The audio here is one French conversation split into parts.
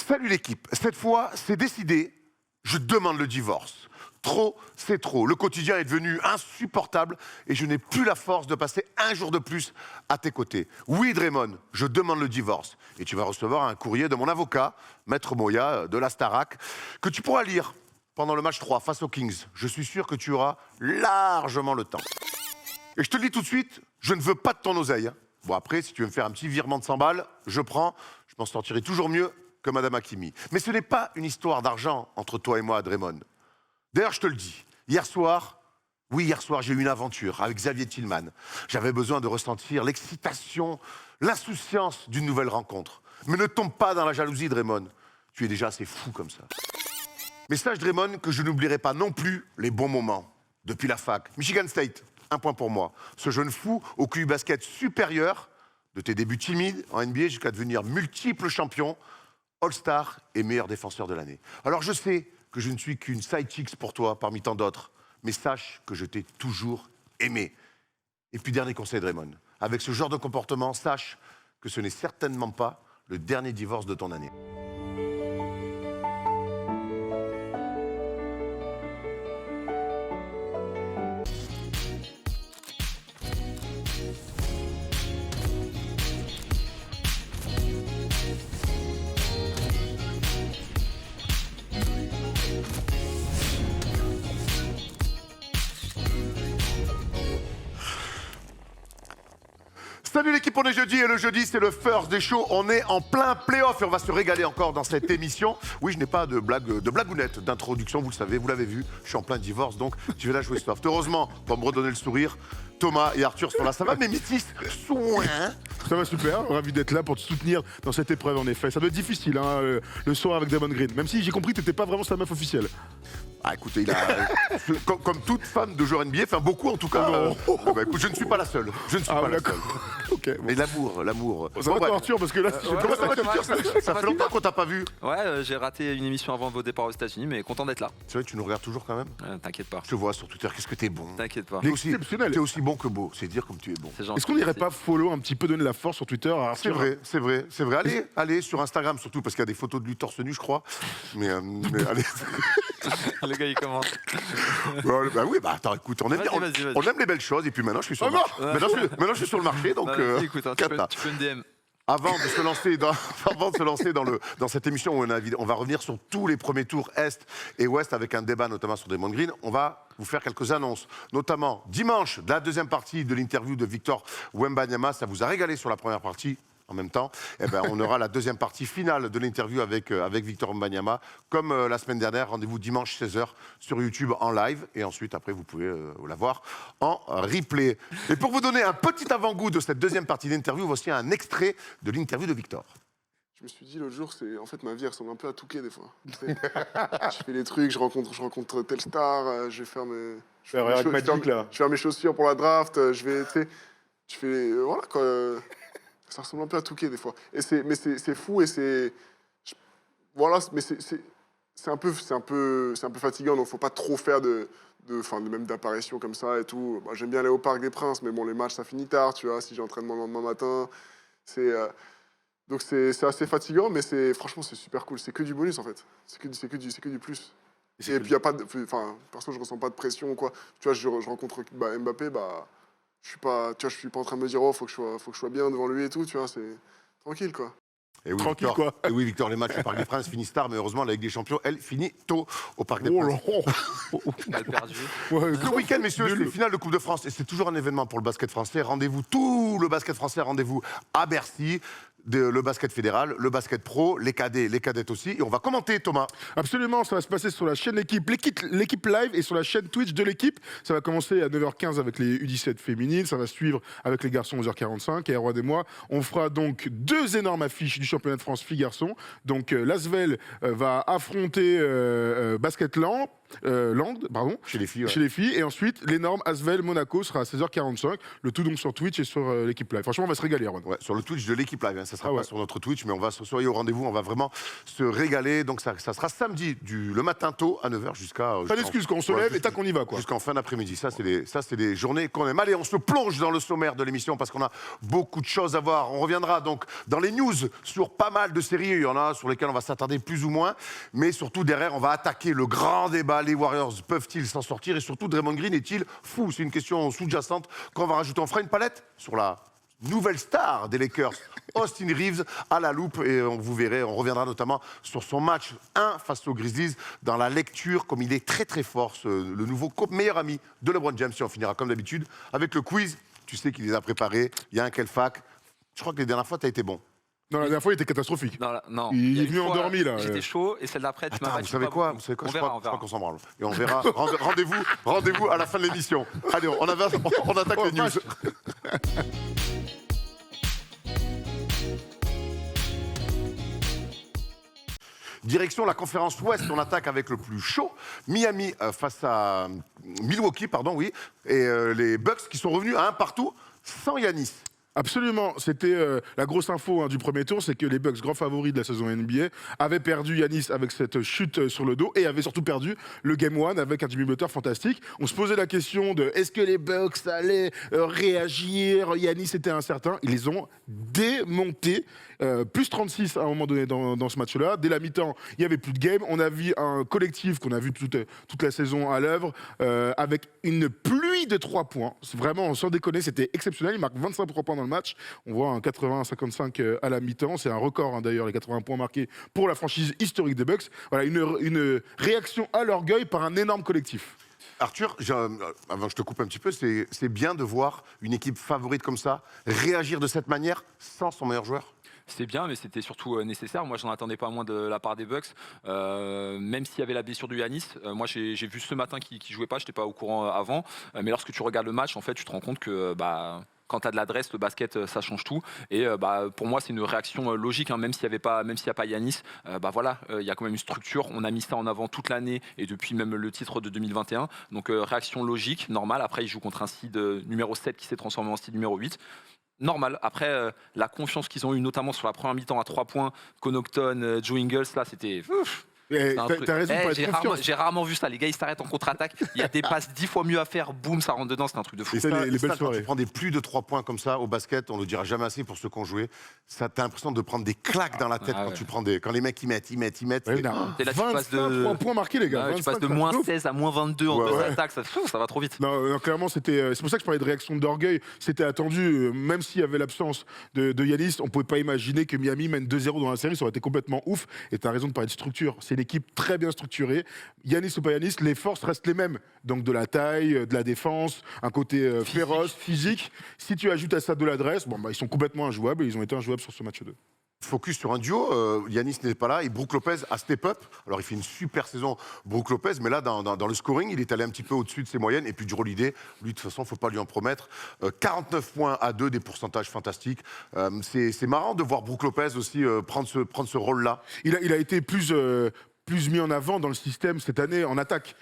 Salut l'équipe, cette fois, c'est décidé, je demande le divorce. Trop, c'est trop. Le quotidien est devenu insupportable et je n'ai plus la force de passer un jour de plus à tes côtés. Oui, Draymond, je demande le divorce. Et tu vas recevoir un courrier de mon avocat, Maître Moya, de la Starac, que tu pourras lire pendant le match 3 face aux Kings. Je suis sûr que tu auras largement le temps. Et je te le dis tout de suite, je ne veux pas de ton oseille. Hein. Bon, après, si tu veux me faire un petit virement de 100 balles, je prends. Je m'en sortirai toujours mieux que Madame Hakimi. Mais ce n'est pas une histoire d'argent entre toi et moi, Draymond. D'ailleurs, je te le dis, hier soir, j'ai eu une aventure avec Xavier Tillman. J'avais besoin de ressentir l'excitation, l'insouciance d'une nouvelle rencontre. Mais ne tombe pas dans la jalousie, Draymond. Tu es déjà assez fou comme ça. Mais sache, Draymond, que je n'oublierai pas non plus les bons moments. Depuis la fac, Michigan State, 1 point pour moi. Ce jeune fou au QI basket supérieur, de tes débuts timides en NBA jusqu'à devenir multiple champion, All-Star et meilleur défenseur de l'année. Alors je sais que je ne suis qu'une sidekick pour toi parmi tant d'autres, mais sache que je t'ai toujours aimé. Et puis dernier conseil, Draymond, avec ce genre de comportement, sache que ce n'est certainement pas le dernier divorce de ton année. Salut l'équipe, on est jeudi et le jeudi c'est le first des shows. On est en plein play-off et on va se régaler encore dans cette émission. Oui, je n'ai pas de blagounette d'introduction, vous le savez, vous l'avez vu. Je suis en plein divorce donc je vais la jouer soft. Heureusement, pour me redonner le sourire, Thomas et Arthur sont là. Ça va mes métis? Ça va super, ravi d'être là pour te soutenir dans cette épreuve en effet. Ça doit être difficile hein, le soir avec Draymond Green, même si j'ai compris que t'étais pas vraiment sa meuf officielle. Ah écoutez, il a, comme toute femme de joueur NBA, enfin beaucoup en tout cas. Bah, écoute, je ne suis pas la seule. Je ne suis pas la seule. Okay, bon. Mais l'amour. Ça va toi Arthur parce que là, comment ça va Arthur? Ça fait longtemps qu'on t'a pas vu. Ouais, j'ai raté une émission avant vos départs aux États-Unis, mais content d'être là. C'est vrai que tu nous regardes toujours quand même. T'inquiète pas. Je te vois sur Twitter, qu'est-ce que t'es bon. T'inquiète pas. T'es aussi, exceptionnel. T'es aussi bon que beau, c'est dire comme tu es bon. Est-ce qu'on n'irait pas follow un petit peu, donner la force sur Twitter à Arthur? C'est vrai. Allez sur Instagram surtout parce qu'il y a des photos de lui torse nu, je crois. Mais allez. Le gars il commence. Bah oui, bah attends, écoute, on aime les belles choses et puis maintenant je suis sur le marché. Maintenant je suis sur le marché donc. Écoute, hein, tu peux me DM. Avant de se lancer dans cette émission où on va revenir sur tous les premiers tours Est et Ouest avec un débat notamment sur Draymond Green, on va vous faire quelques annonces. Notamment dimanche, de la deuxième partie de l'interview de Victor Wembanyama. Ça vous a régalé sur la première partie. En même temps, on aura la deuxième partie finale de l'interview avec Victor Wembanyama. Comme la semaine dernière, rendez-vous dimanche 16h sur YouTube en live. Et ensuite, après, vous pouvez la voir en replay. Et pour vous donner un petit avant-goût de cette deuxième partie d'interview, voici un extrait de l'interview de Victor. Je me suis dit l'autre jour, en fait ma vie ressemble un peu à Touquet des fois. Je fais des trucs, je rencontre telle star, je vais faire mes chaussures pour la draft, je vais, je fais, voilà quoi. Ça ressemble un peu à Touquet des fois. Mais c'est fou et voilà, mais c'est un peu fatigant, donc faut pas trop faire même d'apparitions comme ça et tout. Bah, j'aime bien aller au Parc des Princes, mais bon, les matchs ça finit tard, tu vois. Si j'ai entraînement le lendemain matin, donc c'est assez fatigant, mais franchement c'est super cool. C'est que du bonus en fait. C'est que du plus. Et puis y a pas perso je ressens pas de pression ou quoi. Tu vois, je rencontre Mbappé, je suis pas en train de me dire faut que je sois bien devant lui et tout, tu vois, c'est tranquille quoi. Et oui, tranquille Victor, quoi. Et oui, Victor, les matchs au Parc des Princes finissent tard, mais heureusement, la Ligue des Champions, elle finit tôt au Parc des Princes. Mal perdu. Le week-end, messieurs, c'est les finales de Coupe de France et c'est toujours un événement pour le basket français. Rendez-vous, tout le basket français, rendez-vous à Bercy. Le basket fédéral, le basket pro, les cadets, les cadettes aussi. Et on va commenter, Thomas. Absolument, ça va se passer sur la chaîne l'équipe live et sur la chaîne Twitch de l'équipe. Ça va commencer à 9h15 avec les U17 féminines. Ça va suivre avec les garçons 11h45. Et Erwan et moi, on fera donc 2 énormes affiches du championnat de France filles-garçons. Donc l'Asvel va affronter Basketland. Chez les filles, ouais. Chez les filles. Et ensuite, l'énorme Asvel Monaco sera à 16h45. Le tout donc sur Twitch et sur l'équipe live. Franchement, on va se régaler, Erwan. Ouais, sur le Twitch de l'équipe live, hein. Ça sera pas sur notre Twitch, mais on va soyez au rendez-vous, on va vraiment se régaler. Donc ça sera samedi, le matin tôt à 9h jusqu'à. Pas d'excuse, quand on se lève et tac, on y va, quoi. Jusqu'en fin d'après-midi. Ça, c'est des journées qu'on aime. Allez, on se plonge dans le sommaire de l'émission parce qu'on a beaucoup de choses à voir. On reviendra donc dans les news sur pas mal de séries. Il y en a sur lesquelles on va s'attarder plus ou moins. Mais surtout, derrière, on va attaquer le grand débat. Les Warriors peuvent-ils s'en sortir? Et surtout, Draymond Green est-il fou? C'est une question sous-jacente qu'on va rajouter. On fera une palette sur la nouvelle star des Lakers, Austin Reeves, à la loupe. Et vous verrez, on reviendra notamment sur son match 1 face aux Grizzlies, dans la lecture, comme il est très très fort, le nouveau meilleur ami de LeBron James. Et on finira comme d'habitude avec le quiz. Tu sais qu'il les a préparés. Il y a un Kelfac. Je crois que les dernières fois, tu as été bon. Non, la dernière fois, il était catastrophique. Non. Il est venu endormi, là. J'étais chaud, et celle d'après, tu m'as battu. Vous savez quoi On je verra. crois qu'on s'en branle. Et on verra. Rendez-vous à la fin de l'émission. Allez, on attaque les news. Direction la conférence Ouest, on attaque avec le plus chaud. Miami face à Milwaukee, oui. Et les Bucks qui sont revenus à un partout sans Giannis. Absolument, c'était la grosse info du premier tour, c'est que les Bucks, grands favoris de la saison NBA, avaient perdu Giannis avec cette chute sur le dos et avaient surtout perdu le Game 1 avec un Jimmy Butler fantastique. On se posait la question de est-ce que les Bucks allaient réagir? Giannis était incertain, ils les ont démontés. Plus 36 à un moment donné dans ce match-là. Dès la mi-temps, il n'y avait plus de game. On a vu un collectif qu'on a vu toute la saison à l'œuvre avec une pluie de 3 points. Vraiment, sans déconner, c'était exceptionnel. Il marque 25 points dans le match. On voit un 80-55 à la mi-temps. C'est un record d'ailleurs, les 80 points marqués pour la franchise historique des Bucks. Voilà, une réaction à l'orgueil par un énorme collectif. Arthur, avant que je te coupe un petit peu, c'est bien de voir une équipe favorite comme ça réagir de cette manière sans son meilleur joueur. C'est bien, mais c'était surtout nécessaire. Moi, j'en attendais pas moins de la part des Bucks. Même s'il y avait la blessure de Giannis, moi, j'ai vu ce matin qu'il jouait pas. Je n'étais pas au courant avant. Mais lorsque tu regardes le match, en fait, tu te rends compte que quand tu as de l'adresse, le basket, ça change tout. Et pour moi, c'est une réaction logique, hein, même s'il n'y a pas Giannis. Il y a quand même une structure. On a mis ça en avant toute l'année et depuis même le titre de 2021. Donc, réaction logique, normale. Après, il joue contre un seed numéro 7 qui s'est transformé en seed numéro 8. Normal. Après, la confiance qu'ils ont eue, notamment sur la première mi-temps à 3 points, Connaughton, Joe Ingles, là, c'était... T'as raison, j'ai rarement vu ça. Les gars, ils s'arrêtent en contre-attaque. Il y a des passes 10 fois mieux à faire. Boum, ça rentre dedans. C'est un truc de fou. Et ça, les belles soirées. Quand tu prends des plus de 3 points comme ça au basket, on ne le dira jamais assez pour ceux qui ont joué. Ça, t'as l'impression de prendre des claques dans la tête quand les mecs ils mettent. Et là, tu passes de 3 points marqués, les gars. tu passes de moins 16 à moins 22 en contre-attaque. Ça va trop vite. Non, clairement, c'est pour ça que je parlais de réaction d'orgueil. C'était attendu, même s'il y avait l'absence de Giannis, on ne pouvait pas imaginer que Miami mène 2-0 dans la série. Ça aurait été complètement ouf. Et tu as raison de parler de structure. C'est une équipe très bien structuré. Giannis ou pas Giannis, les forces restent les mêmes. Donc de la taille, de la défense, un côté féroce, physique. Si tu ajoutes à ça de l'adresse, ils sont complètement injouables et ils ont été injouables sur ce match 2. Focus sur un duo, Giannis n'est pas là et Brook Lopez a step up. Alors il fait une super saison, Brook Lopez, mais là dans le scoring, il est allé un petit peu au-dessus de ses moyennes. Et puis Jrue Holiday, lui de toute façon, il ne faut pas lui en promettre. 49 points à 2, des pourcentages fantastiques. C'est marrant de voir Brook Lopez aussi prendre ce rôle-là. Il a été plus mis en avant dans le système cette année en attaque.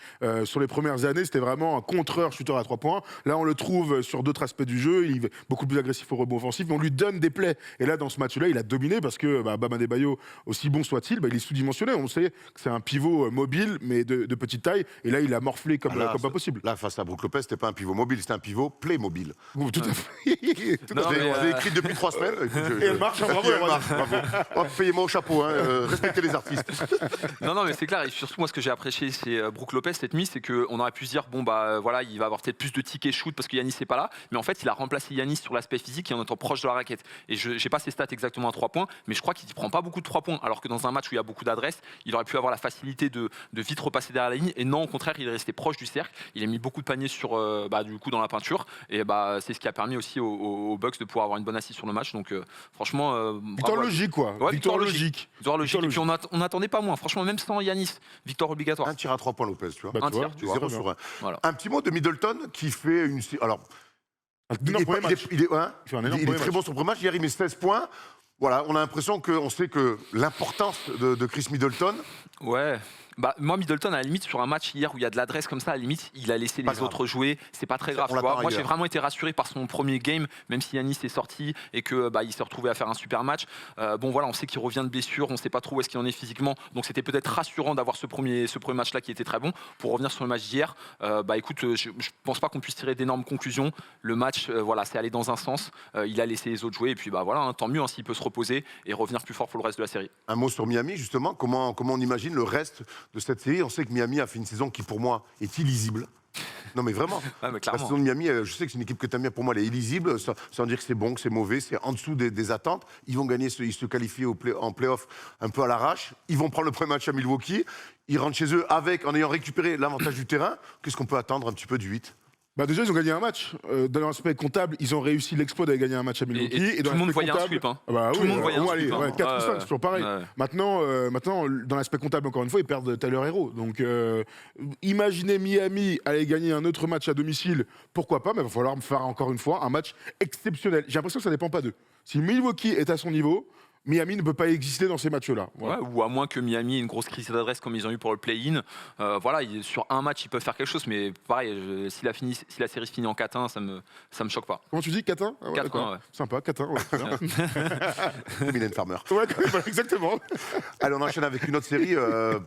Sur les premières années, c'était vraiment un contreur shooter à 3 points. Là, on le trouve sur d'autres aspects du jeu. Il est beaucoup plus agressif au rebond offensif, mais on lui donne des plays. Et là, dans ce match-là, il a dominé parce que Bam Adebayo, aussi bon soit-il, il est sous-dimensionné. On sait que c'est un pivot mobile, mais de petite taille. Et là, il a morflé comme pas possible. Là, face à Brook Lopez, c'était pas un pivot mobile, c'était un pivot play mobile. Tout à fait. Vous avez écrit depuis 3 semaines. Et elle marche, bravo. Payez-moi au chapeau, respectez les artistes. Non, mais c'est clair. Et surtout, moi, ce que j'ai apprécié, c'est Brook Lopez cette mise, c'est qu'on aurait pu se dire, il va avoir peut-être plus de tickets shoot parce que Giannis n'est pas là. Mais en fait, il a remplacé Giannis sur l'aspect physique et en étant proche de la raquette. Et je n'ai pas ses stats exactement à 3 points, mais je crois qu'il ne prend pas beaucoup de 3 points. Alors que dans un match où il y a beaucoup d'adresse, il aurait pu avoir la facilité de vite repasser derrière la ligne. Et non, au contraire, il est resté proche du cercle. Il a mis beaucoup de paniers du coup dans la peinture. Et c'est ce qui a permis aussi aux Bucks de pouvoir avoir une bonne assise sur le match. Donc franchement, victoire logique, quoi. Ouais, victoire logique. Et puis on n'attendait pas moins. Franchement, même sans Giannis, victoire obligatoire. Un tir à 3 points, Lopez, tu vois. Un tir. 0 sur 1. Voilà. Un petit mot de Middleton qui fait une. Alors, Il est très bon sur le premier match. Hier, il met 16 points. Voilà, on a l'impression qu'on sait que l'importance de Chris Middleton, Ouais. Bah, moi, Middleton, à la limite, sur un match hier où il y a de l'adresse comme ça, à la limite, il a laissé Pas les grave. autres jouer. C'est pas très grave. On Tu l'attend vois. Moi, j'ai ailleurs. vraiment été rassuré par son premier game, même si Yanis est sorti et que il s'est retrouvé à faire un super match. Bon, voilà, on sait qu'il revient de blessure, on sait pas trop où est-ce qu'il en est physiquement. Donc, c'était peut-être rassurant d'avoir ce premier match-là qui était très bon. Pour revenir sur le match d'hier, écoute, je pense pas qu'on puisse tirer d'énormes conclusions. Le match, voilà, c'est allé dans un sens. Il a laissé les autres jouer et puis voilà, hein, tant mieux hein, s'il peut se reposer et revenir plus fort pour le reste de la série. un mot sur Miami, justement, comment on imagine le reste de cette série. On sait que Miami a fait une saison qui, pour moi, est illisible. Non, mais vraiment. Ouais, mais La clairement. saison de Miami, je sais que c'est une équipe que tu aimes bien. Pour moi, elle est illisible. Sans dire que c'est bon, que c'est mauvais. C'est en dessous des attentes. Ils vont gagner, ils se qualifient en play-off un peu à l'arrache. Ils vont prendre le premier match à Milwaukee. Ils rentrent chez eux en ayant récupéré l'avantage du terrain. Qu'est-ce qu'on peut attendre un petit peu du 8 ? Déjà, ils ont gagné un match. Dans l'aspect comptable, ils ont réussi l'exploit d'aller gagner un match à Milwaukee. Et dans tout le monde l'aspect voyait un comptable- sweep. Hein. Ah bah Tout oui, le monde voyait un allez, sweep, hein. 4 ou 5, c'est toujours pareil. Ouais. Maintenant, dans l'aspect comptable, encore une fois, ils perdent Tyler Hero. Donc, imaginez Miami aller gagner un autre match à domicile, pourquoi pas, mais il va falloir faire encore une fois un match exceptionnel. J'ai l'impression que ça ne dépend pas d'eux. Si Milwaukee est à son niveau, Miami ne peut pas exister dans ces matchs-là. Voilà. Ouais, ou à moins que Miami ait une grosse crise d'adresse comme ils ont eu pour le play-in. Voilà, sur un match, ils peuvent faire quelque chose, mais pareil, si la série se finit en 4-1, ça me choque pas. Comment tu dis 4-1 Ah ouais, 4-1, d'accord. ouais. Sympa, 4-1. Ouais, très bien. Mylène Farmer. Ouais, exactement. Allez, on enchaîne avec une autre série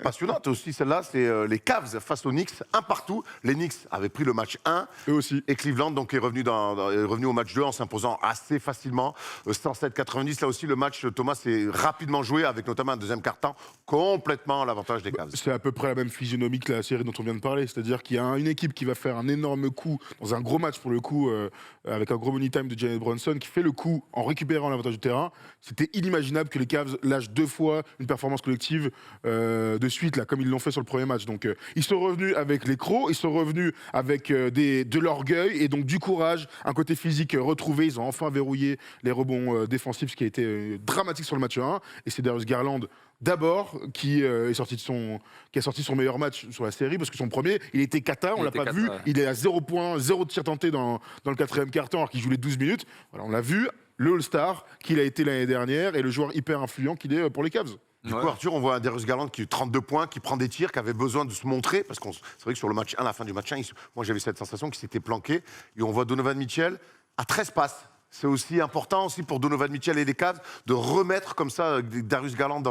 passionnante aussi. Celle-là, c'est les Cavs face aux Knicks, un partout. Les Knicks avaient pris le match 1. Eux aussi. Et Cleveland donc, est revenu au match 2 en s'imposant assez facilement. 107-90. Là aussi, le match, Thomas, s'est rapidement joué avec notamment un deuxième quart-temps complètement à l'avantage des Cavs. C'est à peu près la même physionomie que la série dont on vient de parler. C'est-à-dire qu'il y a une équipe qui va faire un énorme coup, dans un gros match pour le coup, avec un gros money time de Jalen Brunson, qui fait le coup en récupérant l'avantage du terrain. C'était inimaginable que les Cavs lâchent 2 fois une performance collective de suite, là, comme ils l'ont fait sur le premier match. Donc ils sont revenus avec les crocs, ils sont revenus avec de l'orgueil et donc du courage, un côté physique retrouvé. Ils ont enfin verrouillé les rebonds défensifs, ce qui a été dramatique sur le match 1. Et c'est Darius Garland d'abord qui a sorti son meilleur match sur la série, parce que son premier, il était cata, on l'a pas vu. Ouais. Il est à 0 points, 0 tir tenté dans le quatrième quart-temps, alors qu'il joue les 12 minutes. Voilà, on l'a vu, le All-Star qu'il a été l'année dernière et le joueur hyper influent qu'il est pour les Cavs. Du Ouais. coup, Arthur, on voit un Darius Garland qui a eu 32 points, qui prend des tirs, qui avait besoin de se montrer, parce que c'est vrai que sur le match 1, à la fin du match 1, moi j'avais cette sensation qu'il s'était planqué. Et on voit Donovan Mitchell à 13 passes. C'est aussi important aussi pour Donovan Mitchell et les Cavs de remettre comme ça Darius Garland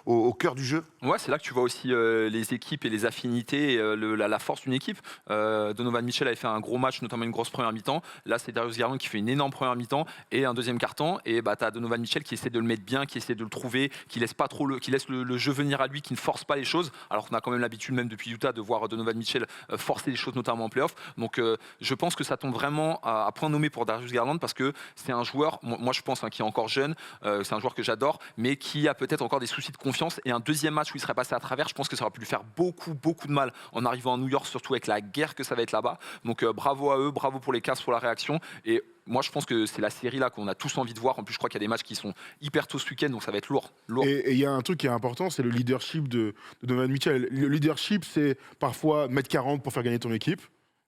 au cœur du jeu. Ouais, c'est là que tu vois aussi les équipes et les affinités, et, la force d'une équipe. Donovan Mitchell avait fait un gros match, notamment une grosse première mi-temps. Là, c'est Darius Garland qui fait une énorme première mi-temps et un deuxième quart-temps. Et tu as Donovan Mitchell qui essaie de le mettre bien, qui essaie de le trouver, qui laisse pas trop qui laisse le jeu venir à lui, qui ne force pas les choses. Alors qu'on a quand même l'habitude, même depuis Utah, de voir Donovan Mitchell forcer les choses, notamment en playoff. Donc, je pense que ça tombe vraiment à point nommé pour Darius Garland, parce que c'est un joueur, moi je pense, qui est encore jeune, c'est un joueur que j'adore, mais qui a peut-être encore des soucis de confiance. Et un deuxième match où il serait passé à travers, je pense que ça aurait pu lui faire beaucoup de mal en arrivant à New York, surtout avec la guerre que ça va être là-bas. Donc bravo à eux, bravo pour les Cavs pour la réaction. Et moi je pense que c'est la série là qu'on a tous envie de voir. En plus je crois qu'il y a des matchs qui sont hyper tôt ce week-end, donc ça va être lourd. Et il y a un truc qui est important, c'est le leadership de Donovan Mitchell. Le leadership, c'est parfois mettre 40 pour faire gagner ton équipe.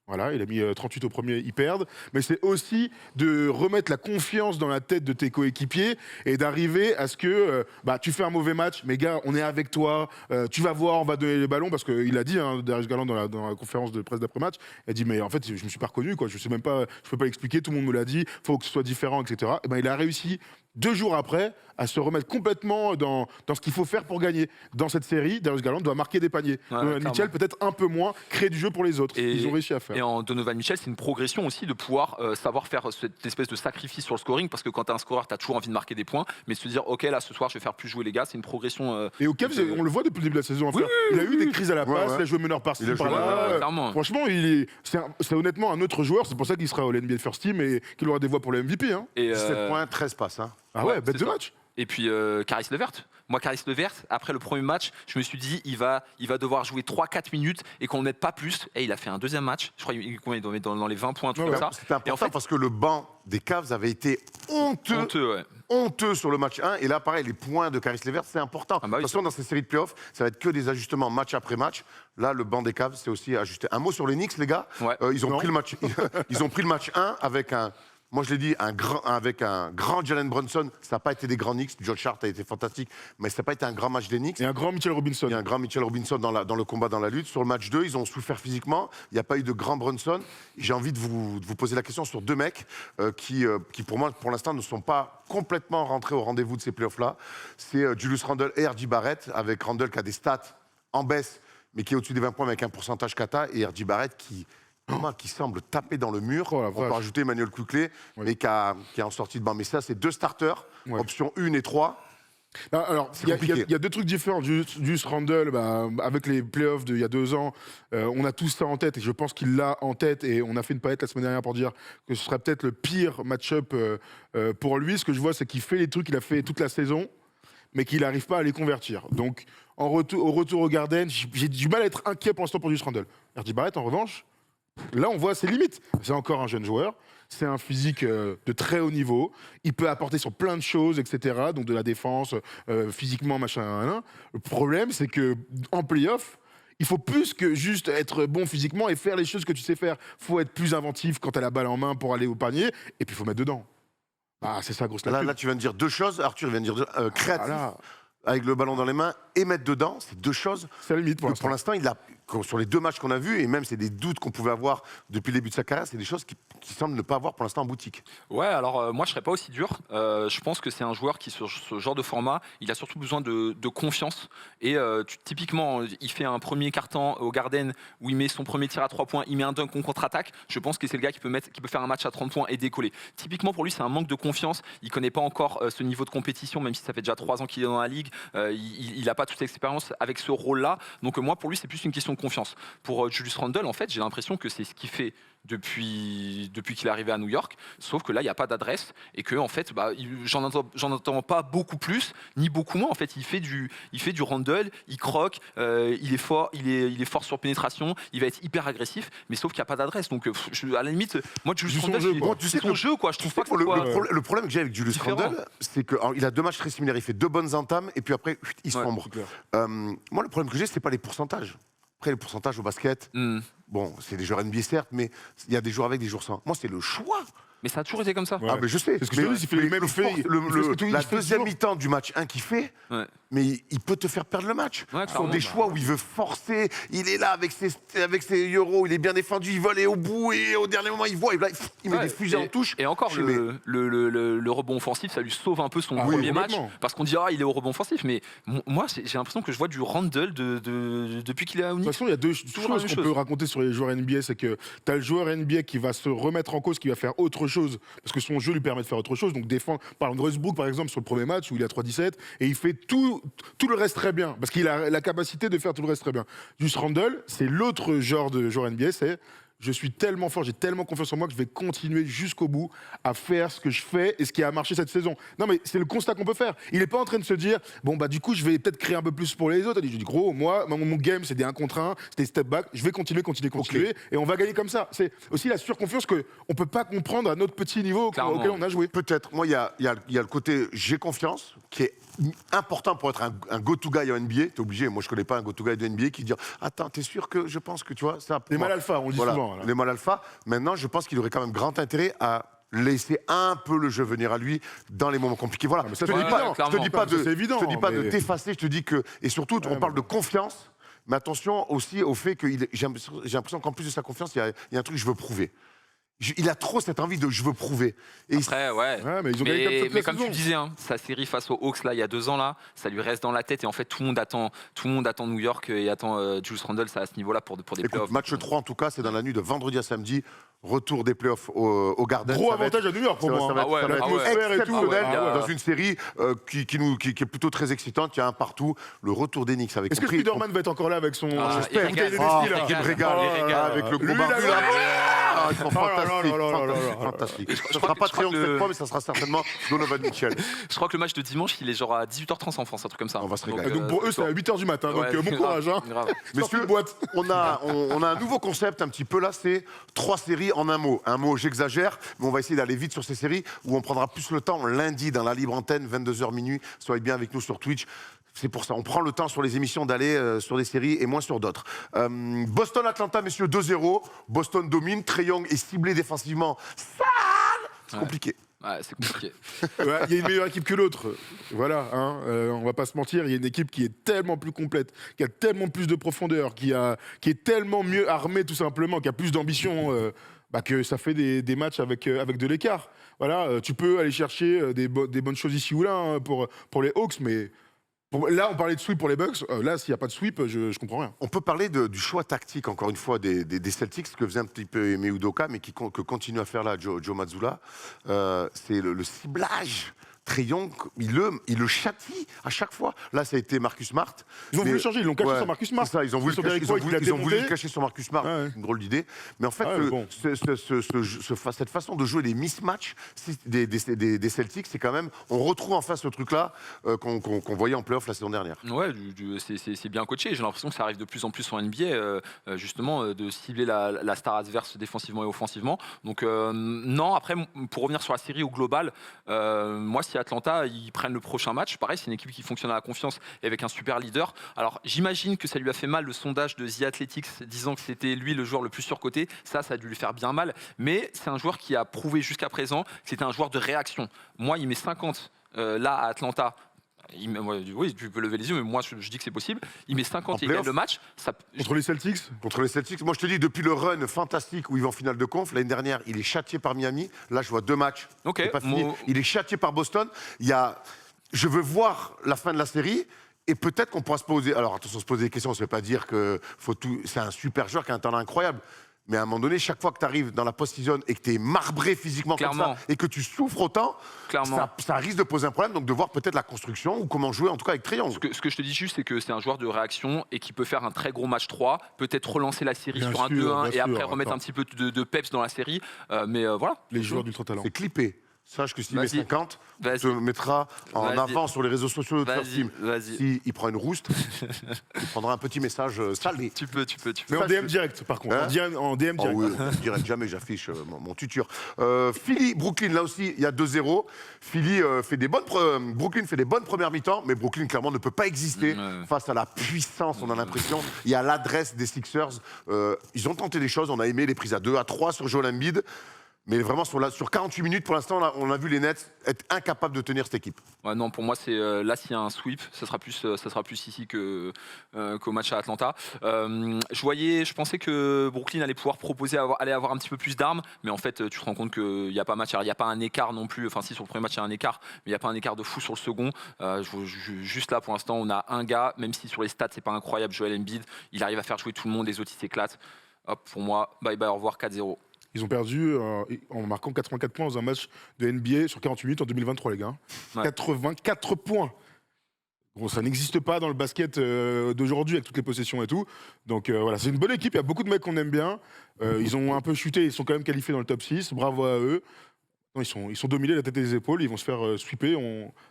Voilà, il a mis 38 au premier, ils perdent. Mais c'est aussi de remettre la confiance dans la tête de tes coéquipiers et d'arriver à ce que tu fais un mauvais match, mais gars, on est avec toi, tu vas voir, on va donner les ballons, parce qu'il a dit, Darius Garland dans la conférence de presse d'après-match, il a dit, mais en fait, je me suis pas reconnu, quoi. Je sais même pas, je peux pas l'expliquer, tout le monde me l'a dit, faut que ce soit différent, etc. Et il a réussi 2 jours après à se remettre complètement dans ce qu'il faut faire pour gagner. Dans cette série, Darius Garland doit marquer des paniers. Ouais, Mitchell peut-être un peu moins, créer du jeu pour les autres. Ils ont réussi à faire. Et en Donovan Mitchell, c'est une progression aussi de pouvoir savoir faire cette espèce de sacrifice sur le scoring, parce que quand tu es un scoreur, tu as toujours envie de marquer des points, mais se dire, ok, là ce soir je vais faire plus jouer les gars, c'est une progression. Et au Cavs, on le voit depuis le début de la saison. Il a eu des crises à la passe, il a joué meneur par-ci, par-là. Clairement. Franchement, c'est honnêtement un autre joueur. C'est pour ça qu'il sera au NBA First Team et qu'il aura des voix pour le MVP. Hein. Et 17 points, 13 passes. Hein. Ah ouais, bête de match. Et puis Caris LeVert. Moi, Caris LeVert, après le premier match, je me suis dit, il va devoir jouer 3-4 minutes et qu'on ne mette pas plus. Et il a fait un deuxième match. Je crois qu'il doit mettre dans les 20 points, un truc comme ça. C'était important Et en fait, parce que le banc des Cavs avait été honteux sur le match 1. Et là, pareil, les points de Caris LeVert, c'est important. Ah bah oui, de toute façon, dans ces séries de playoffs, ça va être que des ajustements match après match. Là, le banc des Cavs, c'est aussi ajusté. Un mot sur les Knicks, les gars. Ouais. Ils ont pris le match 1 avec un Moi, je l'ai dit, avec un grand Jalen Brunson, ça n'a pas été des grands Knicks. Josh Hart a été fantastique, mais ça n'a pas été un grand match des Knicks. Et un grand Mitchell Robinson. Il y a un grand Mitchell Robinson dans le combat, dans la lutte. Sur le match 2, ils ont souffert physiquement. Il n'y a pas eu de grand Brunson. J'ai envie de vous poser la question sur deux mecs qui, pour moi, pour l'instant, ne sont pas complètement rentrés au rendez-vous de ces playoffs-là. C'est Julius Randle et R.J. Barrett, avec Randle qui a des stats en baisse, mais qui est au-dessus des 20 points avec un pourcentage kata, et R.J. Barrett qui semble taper dans le mur. On peut rajouter Emmanuel Quickley, mais qui est en sortie de banc. Mais ça, c'est deux starters, options 1 et 3. Alors, il y a deux trucs différents. Juste Randle, avec les playoffs d'il y a 2 ans, on a tous ça en tête, et je pense qu'il l'a en tête, et on a fait une palette la semaine dernière pour dire que ce serait peut-être le pire match-up pour lui. Ce que je vois, c'est qu'il fait les trucs qu'il a fait toute la saison, mais qu'il n'arrive pas à les convertir. Donc, au retour au Garden, j'ai du mal à être inquiet pour l'instant pour Julius Randle. R.J. Barrett, en revanche, là, on voit ses limites. C'est encore un jeune joueur. C'est un physique de très haut niveau. Il peut apporter sur plein de choses, etc. Donc de la défense, physiquement, machin. Le problème, c'est qu'en play-off, il faut plus que juste être bon physiquement et faire les choses que tu sais faire. Il faut être plus inventif quand tu as la balle en main pour aller au panier. Et puis, il faut mettre dedans. C'est ça, grosse Là, tu viens de dire deux choses. Arthur vient de dire créatif. Avec le ballon dans les mains et mettre dedans, c'est deux choses. C'est la limite pour l'instant, sur les 2 matchs qu'on a vus, et même c'est des doutes qu'on pouvait avoir depuis le début de sa carrière, c'est des choses qui semblent ne pas avoir pour l'instant en boutique. Ouais, alors moi je serais pas aussi dur. Je pense que c'est un joueur qui, sur ce genre de format, il a surtout besoin de confiance. Et typiquement, il fait un premier quart-temps au Garden où il met son premier tir à 3 points, il met un dunk en contre-attaque. Je pense que c'est le gars qui peut faire un match à 30 points et décoller. Typiquement pour lui, c'est un manque de confiance. Il connaît pas encore ce niveau de compétition, même si ça fait déjà 3 ans qu'il est dans la ligue. Il n'a pas toute l'expérience avec ce rôle-là. Donc moi, pour lui, c'est plus une question de confiance. Pour Julius Randle, en fait, j'ai l'impression que c'est ce qu'il fait depuis qu'il est arrivé à New York, sauf que là il n'y a pas d'adresse et que en fait j'en entends pas beaucoup plus ni beaucoup moins. En fait il fait du Randle, il croque, il est fort sur pénétration, il va être hyper agressif, mais sauf qu'il n'y a pas d'adresse. Donc à la limite, moi Julius Randle, c'est son jeu quoi. Je trouve pas que le problème que j'ai avec Julius Randle, c'est qu'il a 2 matchs très similaires. Il fait 2 bonnes entames et puis après il sombre. Moi le problème que j'ai, c'est pas les pourcentages. Après, les pourcentages au basket, bon, c'est des joueurs NBA certes, mais il y a des joueurs avec, des joueurs sans. Moi, c'est le choix. Mais ça a toujours été comme ça. Ah, mais je sais. C'est ce que je te dis, il fait les mêmes faits. La deuxième mi-temps du match 1 qu'il fait, mais il peut te faire perdre le match. Ce sont des choix où il veut forcer. Il est là avec ses euros, il est bien défendu, il veut aller au bout et au dernier moment, il voit, il met des fusées en touche. Et encore, le rebond offensif, ça lui sauve un peu son premier match. Parce qu'on dit, il est au rebond offensif. Mais moi, j'ai l'impression que je vois du Randle depuis qu'il est à Knicks. De toute façon, il y a 2 choses qu'on peut raconter sur les joueurs NBA. C'est que tu as le joueur NBA qui va se remettre en cause, qui va faire autre chose, parce que son jeu lui permet de faire autre chose. Donc défendre, par exemple, Westbrook, par exemple, sur le premier match où il a 3-17, et il fait tout le reste très bien, parce qu'il a la capacité de faire tout le reste très bien. Juste Randle, c'est l'autre genre de joueur NBA, c'est je suis tellement fort, j'ai tellement confiance en moi que je vais continuer jusqu'au bout à faire ce que je fais et ce qui a marché cette saison. Non mais c'est le constat qu'on peut faire. Il n'est pas en train de se dire, du coup je vais peut-être créer un peu plus pour les autres. Je dis gros, moi, mon game c'est des 1 contre 1, c'est des step back, je vais continuer et on va gagner comme ça. C'est aussi la surconfiance qu'on ne peut pas comprendre à notre petit niveau auquel on a joué. Peut-être. Moi, il y a le côté j'ai confiance qui est important pour être un go-to-guy en NBA. T'es obligé, moi je connais pas un go-to-guy de NBA qui dit attends, t'es sûr que je pense que tu vois ça. Les mal alpha, on le dit souvent. Les mal alpha. Maintenant, je pense qu'il aurait quand même grand intérêt à laisser un peu le jeu venir à lui dans les moments compliqués. Voilà. Je te dis pas de t'effacer, je te dis que et surtout on parle de confiance, mais attention aussi au fait que j'ai l'impression qu'en plus de sa confiance, il y a un truc que je veux prouver. Il a trop cette envie de je veux prouver. Et après, mais comme tu disais, sa série face aux Hawks là, il y a 2 ans, là, ça lui reste dans la tête. Et en fait, tout le monde attend New York et attend Julius Randle à ce niveau-là pour des playoffs. Match 3, en tout cas, c'est dans la nuit de vendredi à samedi. Retour des playoffs au Garden. Gros avantage à New York pour moi. Ça va être exceptionnel dans une série qui est plutôt très excitante. Il y a un partout. Le retour des Knicks avec. Est-ce que Spider-Man va être encore là avec son. J'espère. Il régale avec le gros barbu là. Ils sont fantastiques. Ce ne sera pas Triangle cette fois, mais ça sera certainement Donovan Mitchell. Je crois que le match de dimanche, il est genre à 18h30 en France, un truc comme ça. On va se régaler. Donc pour eux, c'est à 8h du matin. Donc bon courage. Messieurs, on a un nouveau concept un petit peu là, c'est 3 séries en un mot. Un mot, j'exagère, mais on va essayer d'aller vite sur ces séries où on prendra plus le temps lundi dans la libre antenne, 22h minuit. Soyez bien avec nous sur Twitch. C'est pour ça, on prend le temps sur les émissions d'aller sur des séries et moins sur d'autres. Boston-Atlanta, messieurs, 2-0. Boston domine. Trae Young est ciblé défensivement. C'est compliqué. Ouais, c'est compliqué. Il y a une meilleure équipe que l'autre. Voilà, hein, on va pas se mentir, il y a une équipe qui est tellement plus complète, qui a tellement plus de profondeur, qui est tellement mieux armée tout simplement, qui a plus d'ambition, que ça fait des matchs avec de l'écart. Voilà, tu peux aller chercher des bonnes choses ici ou là hein, pour les Hawks, mais là on parlait de sweep pour les Bucks. Là, s'il n'y a pas de sweep, je comprends rien. On peut parler du choix tactique, encore une fois, des Celtics, ce que faisait un petit peu Ime Udoka, mais que continue à faire là Joe Mazzulla. C'est le ciblage. Trae Young, il le châtie à chaque fois. Là, ça a été Marcus Smart. Ils ont voulu le changer, ils l'ont caché sur Marcus Smart. C'est ça, ils ont voulu le cacher sur Marcus Smart. Ouais. Une drôle d'idée. Mais en fait, cette façon de jouer les mismatchs des Celtics, c'est quand même... On retrouve enfin ce truc-là qu'on voyait en playoff la saison dernière. Ouais, c'est bien coaché. J'ai l'impression que ça arrive de plus en plus en NBA, justement, de cibler la star adverse défensivement et offensivement. Donc, non, après, pour revenir sur la série au global, moi, si Atlanta ils prennent le prochain match, pareil, c'est une équipe qui fonctionne à la confiance et avec un super leader. Alors j'imagine que ça lui a fait mal le sondage de The Athletics disant que c'était lui le joueur le plus surcoté. Ça a dû lui faire bien mal. Mais c'est un joueur qui a prouvé jusqu'à présent que c'était un joueur de réaction. Moi, il met 50 là à Atlanta. Oui, tu peux lever les yeux, mais moi je dis que c'est possible. Il met 50 et il gagne le match. Contre les Celtics ? Contre les Celtics, moi je te dis, depuis le run fantastique où il va en finale de conf, l'année dernière, il est châtié par Miami. Là, je vois 2 matchs. Okay, pas fini. Il est châtié par Boston. Je veux voir la fin de la série. Et peut-être qu'on pourra se poser. Alors attention, se poser des questions, ça ne veut pas dire que c'est un super joueur qui a un talent incroyable. Mais à un moment donné, chaque fois que tu arrives dans la post-season et que tu es marbré physiquement comme ça, et que tu souffres autant, ça risque de poser un problème. Donc de voir peut-être la construction ou comment jouer, en tout cas avec Trae Young. Ce que je te dis juste, c'est que c'est un joueur de réaction et qui peut faire un très gros match 3, peut-être relancer la série sur un 2-1 et après remettre un petit peu de peps dans la série. Mais voilà. Les joueurs d'ultra talent. C'est clippé. Sache que s'il met 50, tu te mettras en avant sur les réseaux sociaux de First Team. S'il prend une rouste, il prendra un petit message salé. Tu peux. Mais en DM direct, par contre. Hein en DM direct. Oh oui, en direct, jamais j'affiche mon tuteur. Philly, Brooklyn, là aussi, il y a 2-0. Philly Brooklyn fait des bonnes premières mi-temps, mais Brooklyn, clairement, ne peut pas exister face à la puissance, on a l'impression. Il y a l'adresse des Sixers. Ils ont tenté des choses, on a aimé les prises à 2, à 3 sur Joel Embiid. Mais vraiment, sur 48 minutes, pour l'instant, on a vu les Nets être incapables de tenir cette équipe. Ouais, non, pour moi, c'est là, s'il y a un sweep, ça sera plus ici qu'au match à Atlanta. Je pensais que Brooklyn allait pouvoir proposer, aller avoir un petit peu plus d'armes, mais en fait, tu te rends compte qu'il n'y a pas match. Alors, il n'y a pas un écart non plus. Enfin, si, sur le premier match, il y a un écart, mais il n'y a pas un écart de fou sur le second. Juste là, pour l'instant, on a un gars, même si sur les stats, c'est pas incroyable, Joel Embiid, il arrive à faire jouer tout le monde, les autres, ils s'éclatent. Hop, pour moi, bye bye, au revoir, 4-0. Ils ont perdu en marquant 84 points dans un match de NBA sur 48 minutes en 2023, les gars. Ouais. 84 points. Bon, ça n'existe pas dans le basket d'aujourd'hui avec toutes les possessions et tout. Donc voilà, c'est une bonne équipe. Il y a beaucoup de mecs qu'on aime bien. Ils ont un peu chuté. Ils sont quand même qualifiés dans le top 6. Bravo à eux. Non, ils sont dominés la tête et les épaules. Ils vont se faire sweeper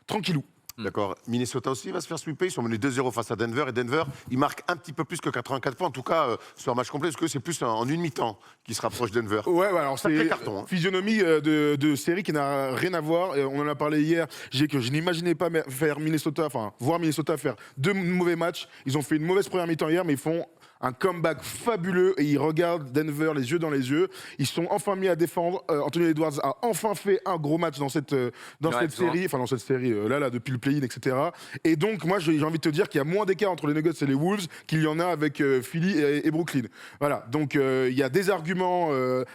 tranquillou. D'accord. Minnesota aussi va se faire sweeper. Ils sont menés 2-0 face à Denver. Et Denver, ils marquent un petit peu plus que 84 points. En tout cas, sur un match complet, parce que c'est plus en une mi-temps qui se rapproche Denver. Ouais, alors c'est carton, physionomie de série qui n'a rien à voir. On en a parlé hier. Je n'imaginais pas voir Minnesota faire 2 mauvais matchs. Ils ont fait une mauvaise première mi-temps hier, mais ils font un comeback fabuleux et ils regardent Denver les yeux dans les yeux. Ils sont enfin mis à défendre. Anthony Edwards a enfin fait un gros match dans cette série, là depuis le play-in, etc. Et donc moi j'ai envie de te dire qu'il y a moins d'écart entre les Nuggets et les Wolves qu'il y en a avec Philly et Brooklyn. Voilà, donc il y a des arguments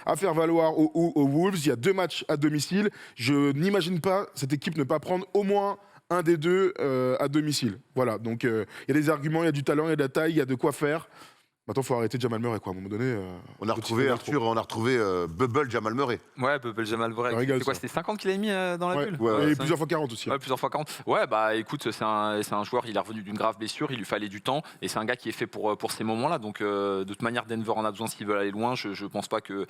à faire valoir aux Wolves. Il y a 2 matchs à domicile. Je n'imagine pas cette équipe ne pas prendre au moins un des 2 à domicile. Voilà, donc il y a des arguments, il y a du talent, il y a de la taille, il y a de quoi faire. Maintenant, il faut arrêter Jamal Murray, quoi. À un moment donné. On a retrouvé Bubble Jamal Murray. Ouais, Bubble Jamal Murray. C'est quoi, c'était 50 qu'il avait mis dans la bulle? Ouais, et plusieurs fois 40 aussi. Ouais, plusieurs fois 40. Ouais, bah écoute, c'est un joueur, il est revenu d'une grave blessure, il lui fallait du temps, et c'est un gars qui est fait pour ces moments-là. Donc, de toute manière, Denver en a besoin s'ils veulent aller loin. Je pense pas que,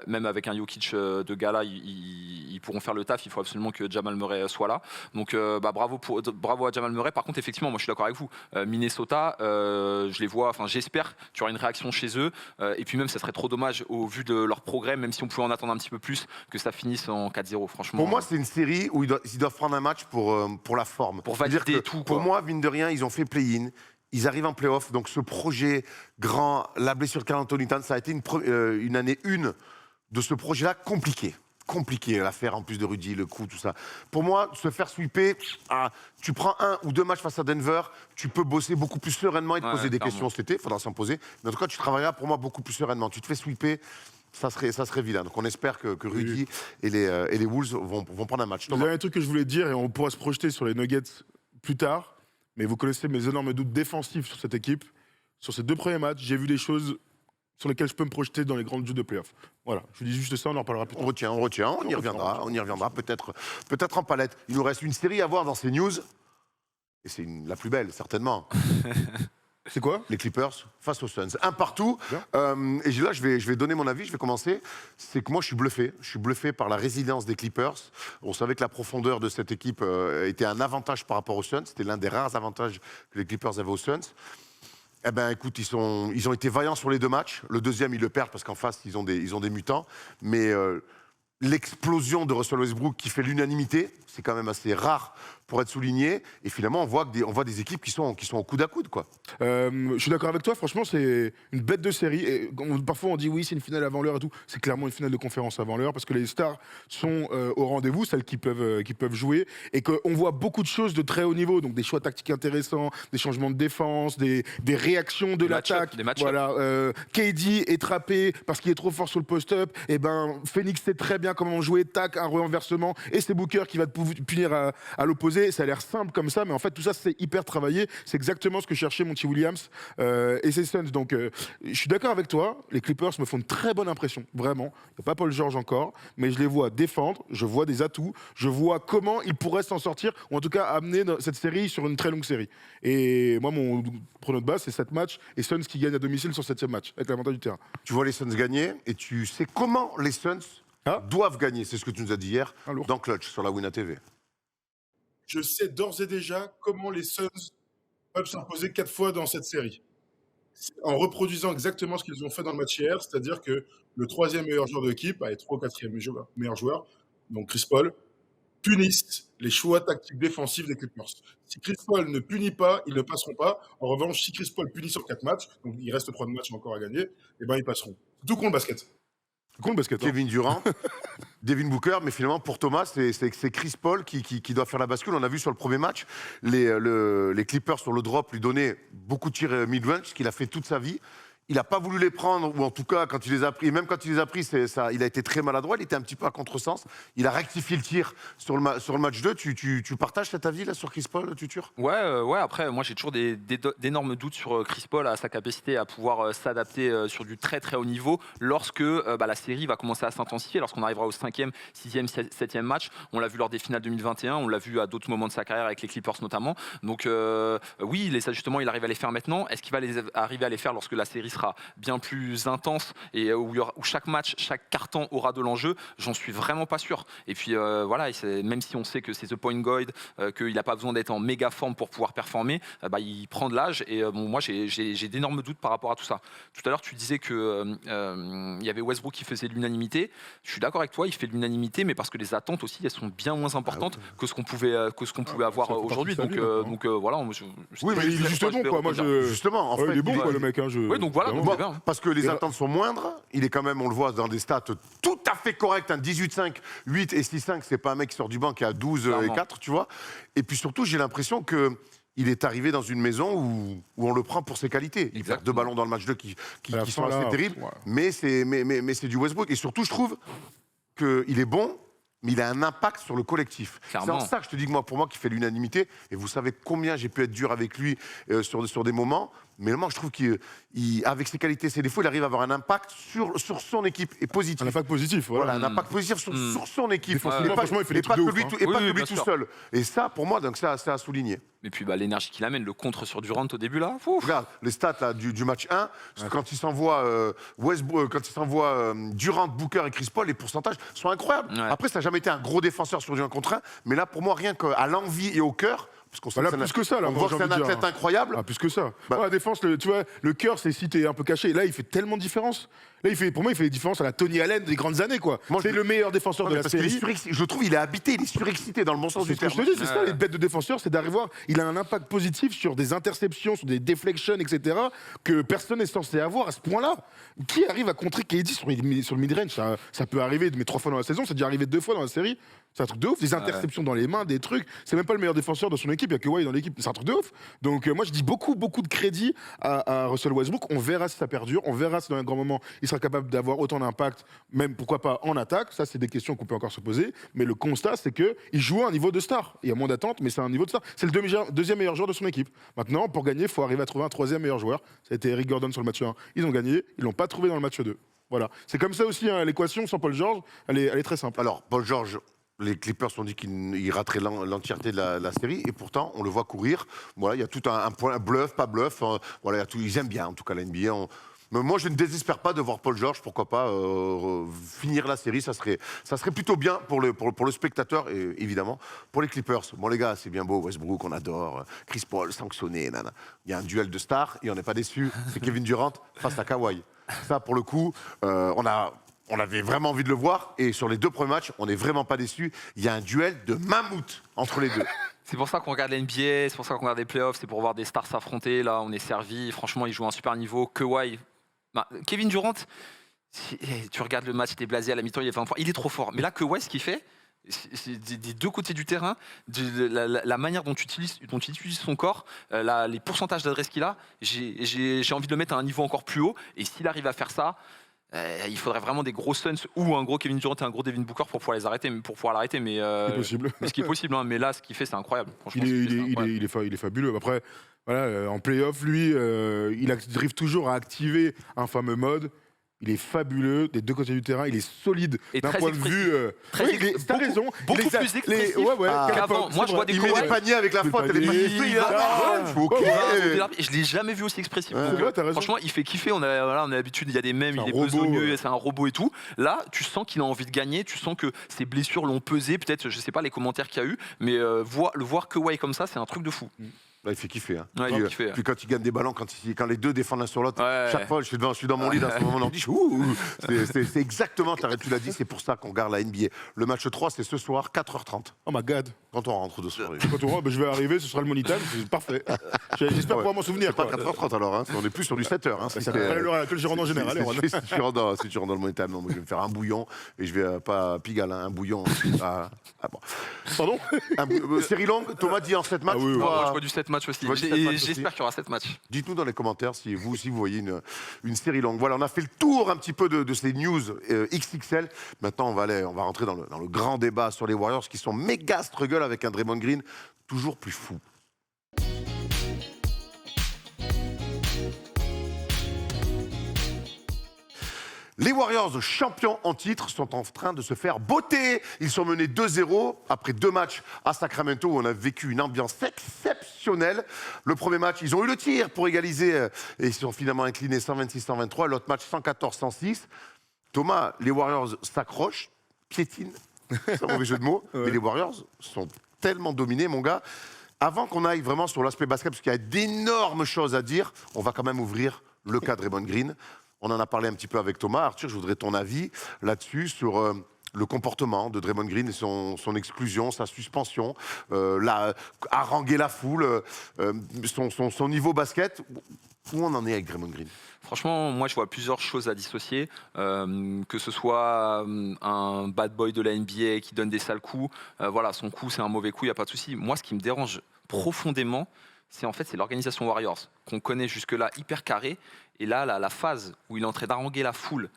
même avec un Jokic de gars-là, ils pourront faire le taf. Il faut absolument que Jamal Murray soit là. Donc, bravo à Jamal Murray. Par contre, effectivement, moi je suis d'accord avec vous. Minnesota, je les vois, enfin, j'espère qu'il y aura une réaction chez eux. Et puis même, ça serait trop dommage au vu de leur progrès, même si on pouvait en attendre un petit peu plus, que ça finisse en 4-0, franchement. Pour moi, c'est une série où ils doivent prendre un match pour la forme. Pour valider tout. Pour moi, mine de rien, ils ont fait play-in. Ils arrivent en play-off. Donc ce projet grand, la blessure de Karl Anthony Towns, ça a été une année 1 de ce projet-là compliqué. compliqué l'affaire en plus de Rudy, le coup, tout ça. Pour moi, se faire sweeper, tu prends 1 ou 2 matchs face à Denver, tu peux bosser beaucoup plus sereinement et te poser des questions cet été, il faudra s'en poser. Mais en tout cas, tu travailleras pour moi beaucoup plus sereinement. Tu te fais sweeper, ça serait vilain. Donc on espère que Rudy et les Wolves vont prendre un match. Il y a un truc que je voulais dire, et on pourra se projeter sur les Nuggets plus tard, mais vous connaissez mes énormes doutes défensifs sur cette équipe. Sur ces 2 premiers matchs, j'ai vu des choses sur lesquelles je peux me projeter dans les grandes jeux de playoff. Voilà, je vous dis juste ça, on en reparlera plus tard. On retient, on y reviendra peut-être en palette. Il nous reste une série à voir dans ces news, et c'est la plus belle, certainement. C'est quoi? Les Clippers face aux Suns. Un partout. Et là, je vais donner mon avis, je vais commencer. C'est que moi, je suis bluffé. Je suis bluffé par la résilience des Clippers. On savait que la profondeur de cette équipe était un avantage par rapport aux Suns. C'était l'un des rares avantages que les Clippers avaient aux Suns. Eh ben, écoute, ils ont été vaillants sur les 2 matchs. Le deuxième, ils le perdent parce qu'en face, ils ont des mutants. Mais l'explosion de Russell Westbrook qui fait l'unanimité, c'est quand même assez rare pour être souligné. Et finalement, on voit des équipes qui sont au coude à coude, quoi. Je suis d'accord avec toi. Franchement, c'est une bête de série. Et parfois, on dit oui, c'est une finale avant l'heure et tout. C'est clairement une finale de conférence avant l'heure parce que les stars sont au rendez-vous, celles qui peuvent jouer, et qu'on voit beaucoup de choses de très haut niveau. Donc des choix tactiques intéressants, des changements de défense, des réactions de l'attaque. Voilà, KD est trappé parce qu'il est trop fort sur le post-up. Et ben, Phoenix sait très bien comment jouer. Tac, un renversement, et c'est Booker qui va te punir à l'opposé. Ça a l'air simple comme ça, mais en fait, tout ça, c'est hyper travaillé. C'est exactement ce que cherchait Monty Williams et ses Suns. Donc, je suis d'accord avec toi. Les Clippers me font une très bonne impression, vraiment. Il n'y a pas Paul George encore, mais je les vois défendre. Je vois des atouts. Je vois comment ils pourraient s'en sortir, ou en tout cas amener cette série sur une très longue série. Et moi, mon prono de base, c'est 7 matchs et Suns qui gagnent à domicile sur 7e match, avec l'avantage du terrain. Tu vois les Suns gagner et tu sais comment les Suns doivent gagner. C'est ce que tu nous as dit hier dans Clutch sur la Wina TV. Je sais d'ores et déjà comment les Suns peuvent s'imposer 4 fois dans cette série. En reproduisant exactement ce qu'ils ont fait dans le match hier, c'est-à-dire que le 3e meilleur joueur de l'équipe, et 3 ou 4e meilleur joueur, donc Chris Paul, punissent les choix tactiques défensifs des Clippers. Si Chris Paul ne punit pas, ils ne passeront pas. En revanche, si Chris Paul punit sur 4 matchs, donc il reste 3 matchs encore à gagner, et ben ils passeront. Tout contre le basket. Kevin Durant, Devin Booker, mais finalement pour Thomas, c'est Chris Paul qui doit faire la bascule. On a vu sur le premier match, les Clippers sur le drop lui donnaient beaucoup de tirs mid-range, ce qu'il a fait toute sa vie. Il n'a pas voulu les prendre, ou en tout cas, quand il les a pris, même quand il les a pris, il a été très maladroit, il était un petit peu à contresens. Il a rectifié le tir sur le match 2. Tu partages cet avis là sur Chris Paul, Tutur ? Ouais, après, moi j'ai toujours d'énormes doutes sur Chris Paul, à sa capacité à pouvoir s'adapter sur du très très haut niveau lorsque la série va commencer à s'intensifier, lorsqu'on arrivera au 5e, 6e, 7e match. On l'a vu lors des finales 2021, on l'a vu à d'autres moments de sa carrière avec les Clippers notamment. Donc oui, les ajustements, il arrive à les faire maintenant. Est-ce qu'il va arriver à les faire lorsque la série sera bien plus intense et où chaque match, chaque carton aura de l'enjeu? J'en suis vraiment pas sûr. Et puis voilà, même si on sait que c'est the point guard, qu'il n'a pas besoin d'être en méga forme pour pouvoir performer, il prend de l'âge. Et moi, j'ai d'énormes doutes par rapport à tout ça. Tout à l'heure, tu disais que il y avait Westbrook qui faisait l'unanimité. Je suis d'accord avec toi, il fait l'unanimité, mais parce que les attentes aussi, elles sont bien moins importantes que ce qu'on pouvait avoir aujourd'hui. Donc voilà. Oui, mais il est juste bon, quoi. Moi, justement, en fait, il est bon, quoi, le mec. Oui, donc voilà. Parce que les attentes sont moindres, il est quand même, on le voit dans des stats tout à fait corrects, 18-5, 8 et 6-5, c'est pas un mec qui sort du banc qui a 12 et 4, tu vois. Et puis surtout, j'ai l'impression qu'il est arrivé dans une maison où on le prend pour ses qualités. Il perd 2 ballons dans le match 2 qui sont assez terribles, mais c'est du Westbrook. Et surtout, je trouve qu'il est bon, mais il a un impact sur le collectif. C'est en ça que je te dis que pour moi, qui fait l'unanimité, et vous savez combien j'ai pu être dur avec lui sur des moments, mais moi, je trouve qu'avec ses qualités et ses défauts, il arrive à avoir un impact sur son équipe, et positif. Un impact positif, voilà. Un impact positif sur son équipe. Et pas que lui tout seul. Et ça, pour moi, donc, c'est à souligner. Et puis l'énergie qu'il amène, le contre sur Durant au début là. Regarde les stats là, du match 1, quand il s'envoie Durant, Booker et Chris Paul, les pourcentages sont incroyables. Après, ça n'a jamais été un gros défenseur sur du 1 contre 1, mais là, pour moi, rien qu'à l'envie et au cœur, Parce qu'on Là, sait plus que ça, là, on moi, voit que j'ai c'est un envie de dire, athlète incroyable. Ah, plus que ça. Bah- La défense, tu vois, le cœur, c'est si t'es un peu caché. Là, il fait tellement de différence. Là, pour moi, il fait des différences à la Tony Allen des grandes années, quoi. Moi, C'est je- le meilleur défenseur Non, de mais la parce qu'il est série. surexcité. Je le trouve, il est habité, il est surexcité dans le bon sens C'est du ce que je terme. te dis, c'est ça, les bêtes de défenseur, c'est d'arriver voir. Il a un impact positif sur des interceptions, sur des deflections, etc., que personne n'est censé avoir à ce point-là. Qui arrive à contrer KD sur le mid-range? Ça peut arriver, mais 3 fois dans la saison, c'est déjà arrivé 2 fois dans la série. C'est un truc de ouf, des interceptions dans les mains, des trucs. C'est même pas le meilleur défenseur de son équipe, il y a que Kawhi dans l'équipe. C'est un truc de ouf. Donc moi je dis beaucoup de crédit à Russell Westbrook. On verra si ça perdure, on verra si dans un grand moment il sera capable d'avoir autant d'impact, même pourquoi pas en attaque. Ça c'est des questions qu'on peut encore se poser. Mais le constat c'est que il joue à un niveau de star. Il y a moins d'attente, mais c'est un niveau de star. C'est le deuxième meilleur joueur de son équipe. Maintenant, pour gagner, il faut arriver à trouver un troisième meilleur joueur. Ça a été Eric Gordon sur le match 1. Ils ont gagné, ils l'ont pas trouvé dans le match 2. Voilà. C'est comme ça aussi, hein, l'équation sans Paul George, elle est très simple. Alors, Paul George, les Clippers ont dit qu'il raterait l'entièreté de la série, et pourtant, on le voit courir. Voilà, il y a tout un point, bluff, pas bluff. Voilà, il y a tout, ils aiment bien, en tout cas, la NBA. Mais moi, je ne désespère pas de voir Paul George, pourquoi pas, finir la série. Ça serait plutôt bien pour le spectateur et évidemment pour les Clippers. Bon, les gars, c'est bien beau, Westbrook, on adore. Chris Paul, sanctionné, nana. Il y a un duel de stars et on n'est pas déçus. C'est Kevin Durant face à Kawhi. Ça, pour le coup, on avait vraiment envie de le voir. Et sur les 2 premiers matchs, on n'est vraiment pas déçus. Il y a un duel de mammouth entre les deux. C'est pour ça qu'on regarde l'NBA, c'est pour ça qu'on regarde les playoffs, c'est pour voir des stars s'affronter. Là, on est servi. Franchement, ils jouent à un super niveau. Kawhi. Kevin Durant, tu regardes le match, il est blasé à la mi-temps, il est 20 points. Il est trop fort. Mais là, Kawhi, ce qu'il fait, c'est des 2 côtés du terrain, la manière dont il utilise son corps, les pourcentages d'adresse qu'il a, j'ai envie de le mettre à un niveau encore plus haut. Et s'il arrive à faire ça, il faudrait vraiment des gros Suns ou un gros Kevin Durant et un gros Devin Booker pour pouvoir l'arrêter. Mais C'est possible. mais ce qui est possible, hein. Mais là, ce qu'il fait, c'est incroyable. Franchement, Il est fabuleux. Après, voilà, en playoff, lui, il arrive toujours à activer un fameux mode. Il est fabuleux des 2 côtés du terrain, il est solide Et d'un très point de vue. T'as raison. Beaucoup plus expressif qu'avant. Moi, je vois des Il met des paniers avec la faute, elle est magnifique. Je l'ai jamais vu aussi expressif. Ouais, Donc, t'as raison. franchement, il fait kiffer. On a l'habitude, il y a des mèmes, C'est il est un robot, besogneux, ouais. c'est un robot et tout. Là, tu sens qu'il a envie de gagner, tu sens que ses blessures l'ont pesé. Peut-être, je sais pas les commentaires qu'il y a eu, mais le voir Kawhi comme ça, c'est un truc de fou. Là, il fait kiffer. Hein. Ouais, il fait kiffer. Puis quand il gagne des ballons, quand les 2 défendent l'un sur l'autre, Ouais. chaque fois, je suis dans mon lit, à ce moment, on dit c'est exactement, tu l'as dit, c'est pour ça qu'on regarde la NBA. Le match 3, c'est ce soir, 4h30, Oh my god. quand on rentre de soirée. Quand on rentre, je vais arriver, ce sera le money time, c'est parfait. J'espère pouvoir m'en souvenir. Pas Quoi. 4h30 alors, hein. On est plus sur du 7h. Hein, Ça pas l'heure à laquelle je rentre en général. Si tu rentres dans le money time, non, moi, je vais me faire un bouillon et je vais pas Pigalle, hein, un bouillon. Bon. Pardon. Série longue, Thomas dit en 7 matchs. Ah oui, oui. Moi, je vois du 7 matchs aussi. Tu vois du 7 matchs aussi. J'espère qu'il y aura 7 matchs. Dites-nous dans les commentaires si vous aussi vous voyez une série longue. Voilà, on a fait le tour un petit peu de ces news XXL. Maintenant, on va rentrer dans le grand débat sur les Warriors qui sont méga struggle avec un Draymond Green toujours plus fou. Les Warriors, champions en titre, sont en train de se faire botter. Ils sont menés 2-0 après 2 matchs à Sacramento où on a vécu une ambiance exceptionnelle. Le premier match, ils ont eu le tir pour égaliser et ils sont finalement inclinés 126-123. L'autre match, 114-106. Thomas, les Warriors s'accrochent, piétinent, sans mauvais jeu de mots, mais les Warriors sont tellement dominés, mon gars. Avant qu'on aille vraiment sur l'aspect basket, parce qu'il y a d'énormes choses à dire, on va quand même ouvrir le cas de Draymond Green. On en a parlé un petit peu avec Thomas. Arthur, je voudrais ton avis là-dessus, sur le comportement de Draymond Green et son exclusion, sa suspension, haranguer la foule, son niveau basket. Où on en est avec Draymond Green? Franchement, moi, je vois plusieurs choses à dissocier. Que ce soit un bad boy de la NBA qui donne des sales coups. Voilà, son coup, c'est un mauvais coup, il n'y a pas de souci. Moi, ce qui me dérange profondément, c'est l'organisation Warriors, qu'on connaît jusque-là hyper carré. Et là, la phase où il est en train d'haranguer la foule,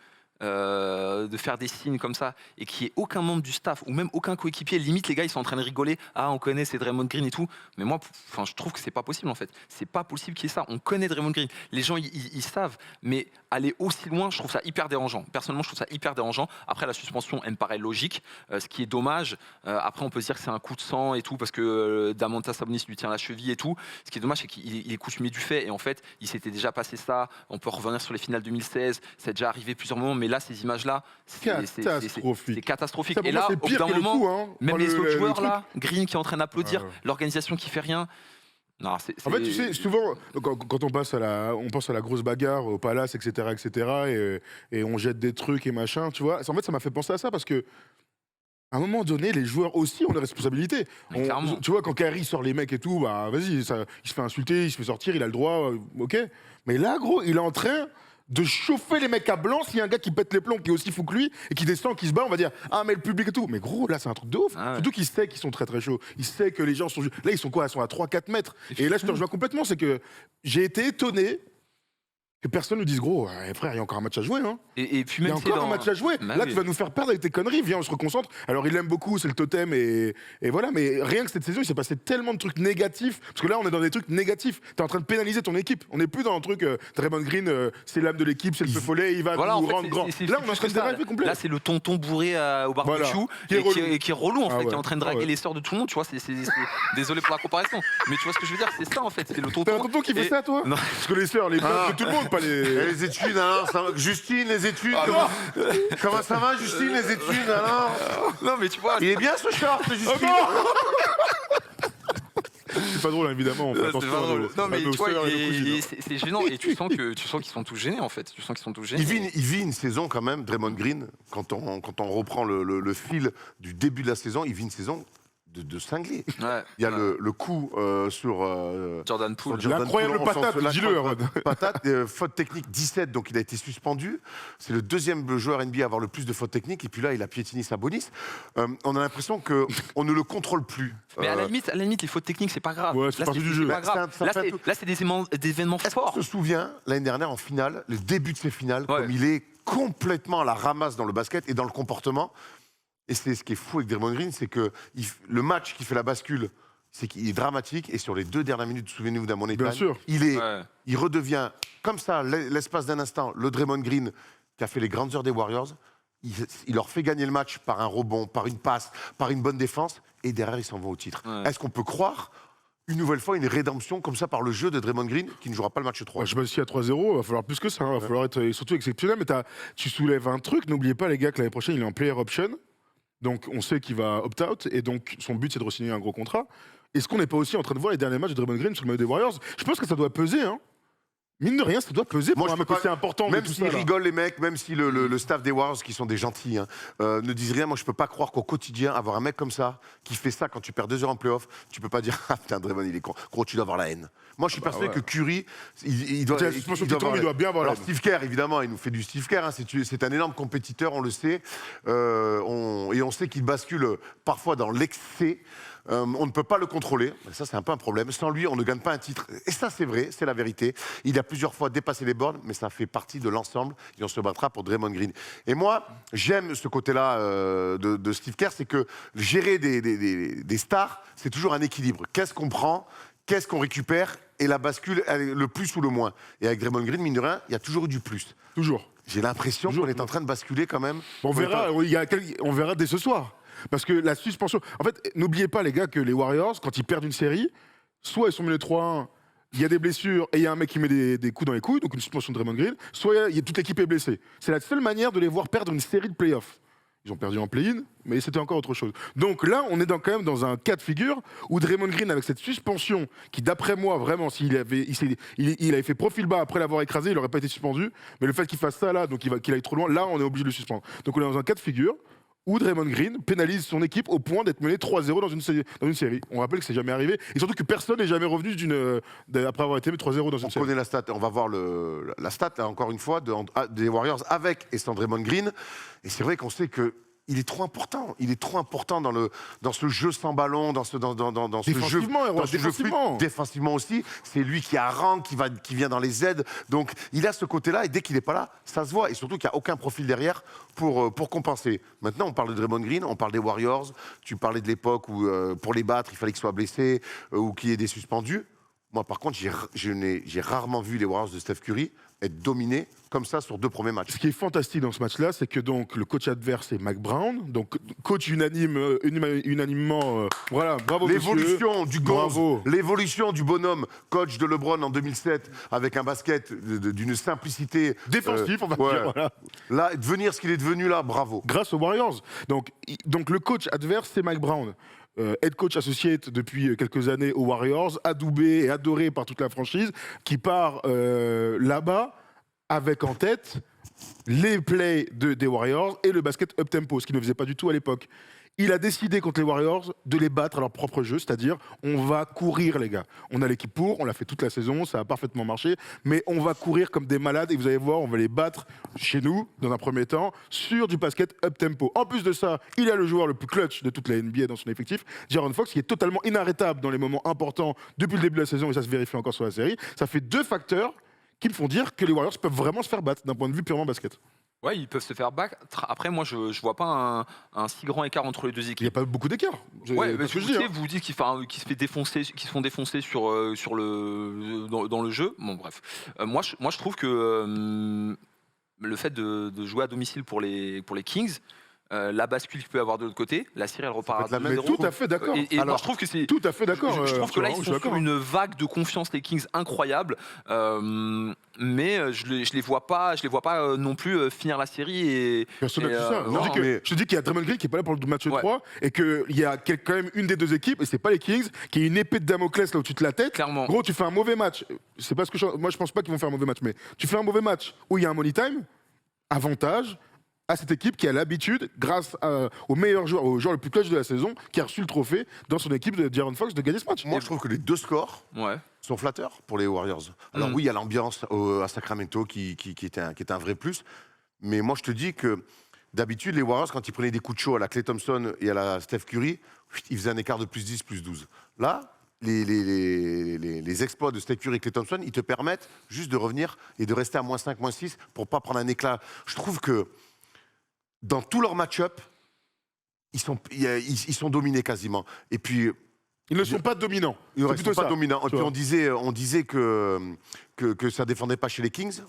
de faire des signes comme ça, et qu'il n'y ait aucun membre du staff, ou même aucun coéquipier, limite les gars, ils sont en train de rigoler, ah, on connaît, c'est Draymond Green et tout. Mais moi, je trouve que c'est pas possible, en fait. C'est pas possible qu'il y ait ça. On connaît Draymond Green. Les gens, ils savent. Mais aller aussi loin, je trouve ça hyper dérangeant. Personnellement, je trouve ça hyper dérangeant. Après, la suspension, elle me paraît logique. Ce qui est dommage, après, on peut se dire que c'est un coup de sang et tout, parce que Domantas Sabonis lui tient la cheville et tout. Ce qui est dommage, c'est qu'il est coutumier du fait. Et en fait, il s'était déjà passé ça. On peut revenir sur les finales 2016. C'est déjà arrivé plusieurs moments. Mais là, ces images-là, c'est catastrophique. Ça, Et là, moi, au bout d'un moment, coup, hein. même les autres joueurs, là, Green qui est en train d'applaudir, Ouais. l'organisation qui fait rien. Non, En fait, tu sais, souvent, quand on pense à la grosse bagarre au Palace, etc., et on jette des trucs et machin, tu vois. En fait, ça m'a fait penser à ça parce que, à un moment donné, les joueurs aussi ont des responsabilités. Mais clairement. Tu vois, quand Kyrie sort les mecs et tout, bah vas-y, il se fait insulter, il se fait sortir, il a le droit, ok. Mais là, gros, il est en train de chauffer les mecs à blanc. S'il y a un gars qui pète les plombs, qui est aussi fou que lui, et qui descend, qui se bat, on va dire ah mais le public et tout. Mais gros, là c'est un truc de ouf. Ah ouais. Surtout qu'il sait qu'ils sont très très chauds. Il sait que les gens sont là, ils sont quoi? Ils sont à 3-4 mètres. Et là je te rejoins complètement, c'est que j'ai été étonné que personne ne dise gros, frère, il y a encore un match à jouer. Hein. Et puis Il y a même encore un match à jouer. Bah Là, oui. tu vas nous faire perdre avec tes conneries. Viens, on se reconcentre. Alors, il l'aime beaucoup, c'est le totem. Et voilà. Mais rien que cette saison, il s'est passé tellement de trucs négatifs. Parce que là, on est dans des trucs négatifs. Tu es en train de pénaliser ton équipe. On n'est plus dans un truc Draymond Green, c'est l'âme de l'équipe, c'est le feu follet, il va Voilà, en nous fait, rendre grand. c'est Là, on est en plus train que de ça. dérailler complet. Là, c'est le tonton bourré au barbecue Voilà. Qui est relou en Ah fait, qui ouais. est en train de Ah draguer ouais. les sœurs de tout le monde. Tu vois, désolé pour la comparaison, mais tu vois ce que je veux dire, c'est ça en fait, c'est le T'as un tonton. tonton qui fait Et- ça, toi Non. Parce que les sœurs, les potes de tout le monde, pas Et les. les études, alors Justine, les études, comment ça va, Justine, les études, alors Non, mais tu vois, Il est bien ce short, Justine C'est pas drôle, hein, évidemment. On fait c'est attention pas à drôle. nos- Non, à mais nos tu vois, sœurs et nos cousines, hein. c'est gênant et tu sens qu'ils sont tous gênés en fait. Tu sens qu'ils sont tous gênés. Il vit une saison quand même, Draymond Green, quand on reprend le fil du début de la saison, il vit une saison de cinglé. Ouais. Il y a le coup sur Jordan Poole. sur Jordan L'incroyable Poole, on s'en patate, souvient, dis-le, l'incroyable Aaron. patate, faute technique 17, donc il a été suspendu. C'est le deuxième joueur NBA à avoir le plus de fautes techniques, et puis là, il a piétiné Sabonis. On a l'impression qu'on ne le contrôle plus. Mais à la limite, les fautes techniques, c'est pas grave. Ouais, c'est Là, partie du jeu. pas grave. Ça fait Là, c'est des événements forts. On se souvient, l'année dernière, en finale, le début de ces finales, Ouais. comme il est complètement à la ramasse dans le basket et dans le comportement. Et c'est ce qui est fou avec Draymond Green, c'est que le match qui fait la bascule, c'est qu'il est dramatique. Et sur les 2 dernières minutes, souvenez-vous d'un Money Bien Time, sûr. Ouais. il redevient, comme ça, l'espace d'un instant, le Draymond Green qui a fait les grandes heures des Warriors. Il leur fait gagner le match par un rebond, par une passe, par une bonne défense. Et derrière, ils s'en vont au titre. Ouais. Est-ce qu'on peut croire une nouvelle fois une rédemption comme ça par le jeu de Draymond Green qui ne jouera pas le match 3 Ouais, je sais pas si à 3-0, il va falloir plus que ça. Il va falloir être surtout exceptionnel. Mais tu soulèves un truc. N'oubliez pas, les gars, que l'année prochaine, il est en player option. Donc, on sait qu'il va opt-out. Et donc, son but, c'est de re-signer un gros contrat. Est-ce qu'on n'est pas aussi en train de voir les derniers matchs de Draymond Green sur le maillot des Warriors? Je pense que ça doit peser. Hein. Mine de rien, ça doit peser Moi, pour je un peux mec pas- aussi important. de Même tout s'ils ça, là. rigolent les mecs, même si le staff des Warriors, qui sont des gentils, hein, ne disent rien, moi je peux pas croire qu'au quotidien, avoir un mec comme ça, qui fait ça quand tu perds 2 heures en playoff, tu peux pas dire ah putain Draymond il est con. Gros, tu dois avoir la haine. Moi je suis persuadé ouais. que Curry, il doit, Tiens, la suspension qui tombe, avoir il doit bien avoir la Alors haine. Steve Kerr, évidemment, il nous fait du Steve Kerr, hein, c'est un énorme compétiteur, on le sait, et on sait qu'il bascule parfois dans l'excès. On ne peut pas le contrôler, ça c'est un peu un problème. Sans lui, on ne gagne pas un titre. Et ça c'est vrai, c'est la vérité. Il a plusieurs fois dépassé les bornes, mais ça fait partie de l'ensemble et on se battra pour Draymond Green. Et moi, j'aime ce côté-là de Steve Kerr, c'est que gérer des stars, c'est toujours un équilibre. Qu'est-ce qu'on prend, qu'est-ce qu'on récupère, et la bascule, elle est le plus ou le moins. Et avec Draymond Green, mine de rien, il y a toujours eu du plus. Toujours. J'ai l'impression Toujours. qu'on est en train de basculer quand même. On verra, on verra dès ce soir. Parce que la suspension. En fait, n'oubliez pas, les gars, que les Warriors, quand ils perdent une série, soit ils sont menés 3-1, il y a des blessures et il y a un mec qui met des coups dans les couilles, donc une suspension de Draymond Green, soit toute l'équipe est blessée. C'est la seule manière de les voir perdre une série de playoffs. Ils ont perdu en play-in, mais c'était encore autre chose. Donc là, on est quand même dans un cas de figure où Draymond Green, avec cette suspension, qui d'après moi, vraiment, s'il avait, il avait fait profil bas après l'avoir écrasé, il n'aurait pas été suspendu. Mais le fait qu'il fasse ça là, donc qu'il aille trop loin, là, on est obligé de le suspendre. Donc on est dans un cas de figure où Draymond Green pénalise son équipe au point d'être mené 3-0 dans une série. On rappelle que c'est jamais arrivé. Et surtout que personne n'est jamais revenu après avoir été mis 3-0 dans une On série. connaît la stat, on va voir la stat, là, encore une fois, des Warriors avec et sans Draymond Green. Et c'est vrai qu'on sait que il est trop important. Il est trop important dans ce jeu sans ballon, dans ce jeu, Défensivement, Erwan, dans ce jeu fluide. défensivement. Défensivement aussi. C'est lui qui harangue, qui vient dans les aides. Donc il a ce côté-là, et dès qu'il n'est pas là, ça se voit. Et surtout qu'il n'y a aucun profil derrière pour compenser. Maintenant, on parle de Draymond Green, on parle des Warriors. Tu parlais de l'époque où pour les battre, il fallait qu'ils soient blessés ou qu'il y ait des suspendus. Moi, par contre, j'ai rarement vu les Warriors de Steph Curry être dominés comme ça sur 2 premiers matchs. Ce qui est fantastique dans ce match-là, c'est que donc le coach adverse est Mac Brown, donc coach unanimement, voilà, bravo L'évolution du bravo. Gonz, l'évolution du bonhomme, coach de LeBron en 2007, avec un basket d'une simplicité Défensif, on va dire. Voilà. Là, devenir ce qu'il est devenu là, bravo. Grâce aux Warriors. Donc le coach adverse, c'est Mac Brown. Head coach associate depuis quelques années aux Warriors, adoubé et adoré par toute la franchise, qui part là-bas avec en tête les plays des Warriors et le basket up-tempo, ce qu'il ne faisait pas du tout à l'époque. Il a décidé contre les Warriors de les battre à leur propre jeu, c'est-à-dire on va courir les gars. On a l'équipe pour, on l'a fait toute la saison, ça a parfaitement marché, mais on va courir comme des malades et vous allez voir, on va les battre chez nous, dans un premier temps, sur du basket up-tempo. En plus de ça, il a le joueur le plus clutch de toute la NBA dans son effectif, De'Aaron Fox, qui est totalement inarrêtable dans les moments importants depuis le début de la saison, et ça se vérifie encore sur la série. Ça fait 2 facteurs qui me font dire que les Warriors peuvent vraiment se faire battre d'un point de vue purement basket. Ouais, ils peuvent se faire battre. Après, moi, je vois pas un si grand écart entre les deux Il n'y équipes. a pas beaucoup d'écart. Ouais, mais vous dites qu'ils se font défoncer dans le jeu. Bon, bref. Moi, je trouve que le fait de jouer à domicile pour les Kings, la bascule qu'il peut y avoir de l'autre côté, la série elle repart à 2-0. Mais tout à fait d'accord. Et moi je trouve que c'est tout à fait d'accord. Je trouve que là ils sont sur d'accord. une vague de confiance les Kings incroyable, mais je les vois pas non plus finir la série et. Personne n'a dit ça. non, je te dis qu'il y a Draymond Green qui est pas là pour le match 3 et qu'il y a quand même une des 2 équipes et c'est pas les Kings qui a une épée de Damoclès là au-dessus de la tête. Clairement. Gros, tu fais un mauvais match. C'est pas ce que moi je pense pas qu'ils vont faire un mauvais match, mais tu fais un mauvais match où il y a un money time, avantage à cette équipe qui a l'habitude, grâce au meilleur joueur, au joueur le plus clutch de la saison, qui a reçu le trophée dans son équipe de De'Aaron Fox de gagner ce match. Moi, je trouve que les 2 scores sont flatteurs pour les Warriors. Alors oui, il y a l'ambiance à Sacramento qui était un vrai plus, mais moi, je te dis que d'habitude, les Warriors, quand ils prenaient des coups de chaud à la Klay Thompson et à la Steph Curry, ils faisaient un écart de plus 10, plus 12. Là, les exploits de Steph Curry et Klay Thompson, ils te permettent juste de revenir et de rester à -5, -6 pour pas prendre un éclat. Je trouve que dans tous leurs match-up, ils sont dominés quasiment. Et puis, ils ne sont pas dominants. Ils ne sont pas dominants. Et puis on disait que ça défendait pas chez les Kings.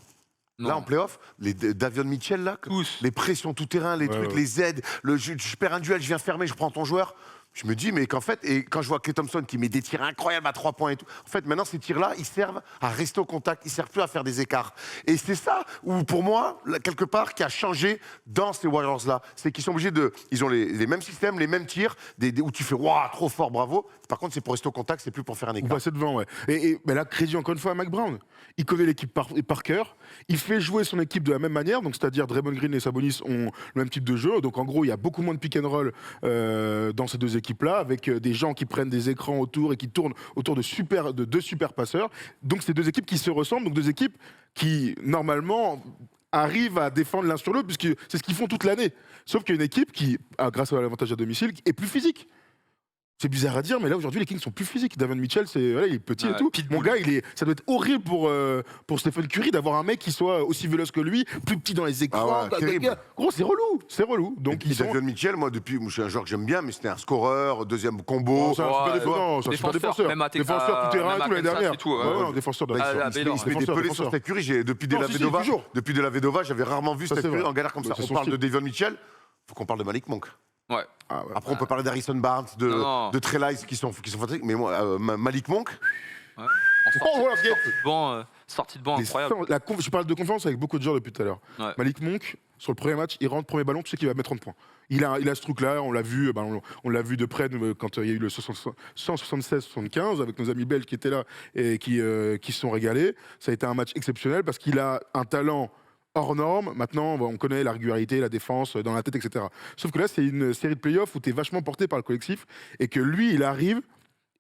Non. Là, en play-off, les Davion Mitchell, là, les pressions tout-terrain, les trucs, les aides, je perds un duel, je viens fermer, je prends ton joueur. Je me dis, mais qu'en fait, et quand je vois Klay Thompson qui met des tirs incroyables à 3 points et tout, en fait, maintenant, ces tirs-là, ils servent à rester au contact, ils ne servent plus à faire des écarts. Et c'est ça, où, pour moi, quelque part, qui a changé dans ces Warriors-là. C'est qu'ils sont obligés de. Ils ont les mêmes systèmes, les mêmes tirs, où tu fais, waouh, trop fort, bravo. Par contre, c'est pour rester au contact, c'est plus pour faire un écart. Ou passer devant, ouais. Mais là, crédit encore une fois à Mac Brown. Il connaît l'équipe par cœur. Il fait jouer son équipe de la même manière, donc c'est-à-dire Draymond Green et Sabonis ont le même type de jeu. Donc en gros, il y a beaucoup moins de pick and roll dans ces 2 équipes-là, avec des gens qui prennent des écrans autour et qui tournent autour de 2 super passeurs. Donc c'est 2 équipes qui se ressemblent, donc 2 équipes qui normalement arrivent à défendre l'un sur l'autre, puisque c'est ce qu'ils font toute l'année. Sauf qu'il y a une équipe qui, grâce à l'avantage à domicile, est plus physique. C'est bizarre à dire, mais là aujourd'hui les Kings sont plus physiques. Davion Mitchell, il est petit et tout. Mon gars, ça doit être horrible pour Stephen Curry d'avoir un mec qui soit aussi véloce que lui, plus petit dans les écrans. Gros, c'est relou. Donc Davion Mitchell, moi, je suis un joueur que j'aime bien, mais c'était un scoreur, deuxième combo. C'est un super défenseur. Défenseur tout terrain, tout l'année dernière. Défenseur de il se met des pelés sur Steph Curry. Depuis De La Vedova, j'avais rarement vu Steph Curry en galère comme ça. On parle de Davion Mitchell, il faut qu'on parle de Malik Monk. Ouais. Après, on peut parler d'Harrison Barnes, de Trey Lyles qui sont fantastiques, mais moi, Malik Monk. Ouais. Sortie de banc incroyable. Je parle de confiance avec beaucoup de gens depuis tout à l'heure. Ouais. Malik Monk, sur le premier match, il rentre premier ballon, tu sais qu'il va mettre 30 points. Il a ce truc-là, on l'a vu de près quand il y a eu le 176-75 avec nos amis belges qui étaient là et qui se sont régalés. Ça a été un match exceptionnel parce qu'il a un talent hors norme. Maintenant, on connaît la régularité, la défense dans la tête, etc. Sauf que là, c'est une série de playoffs où tu es vachement porté par le collectif et que lui, il arrive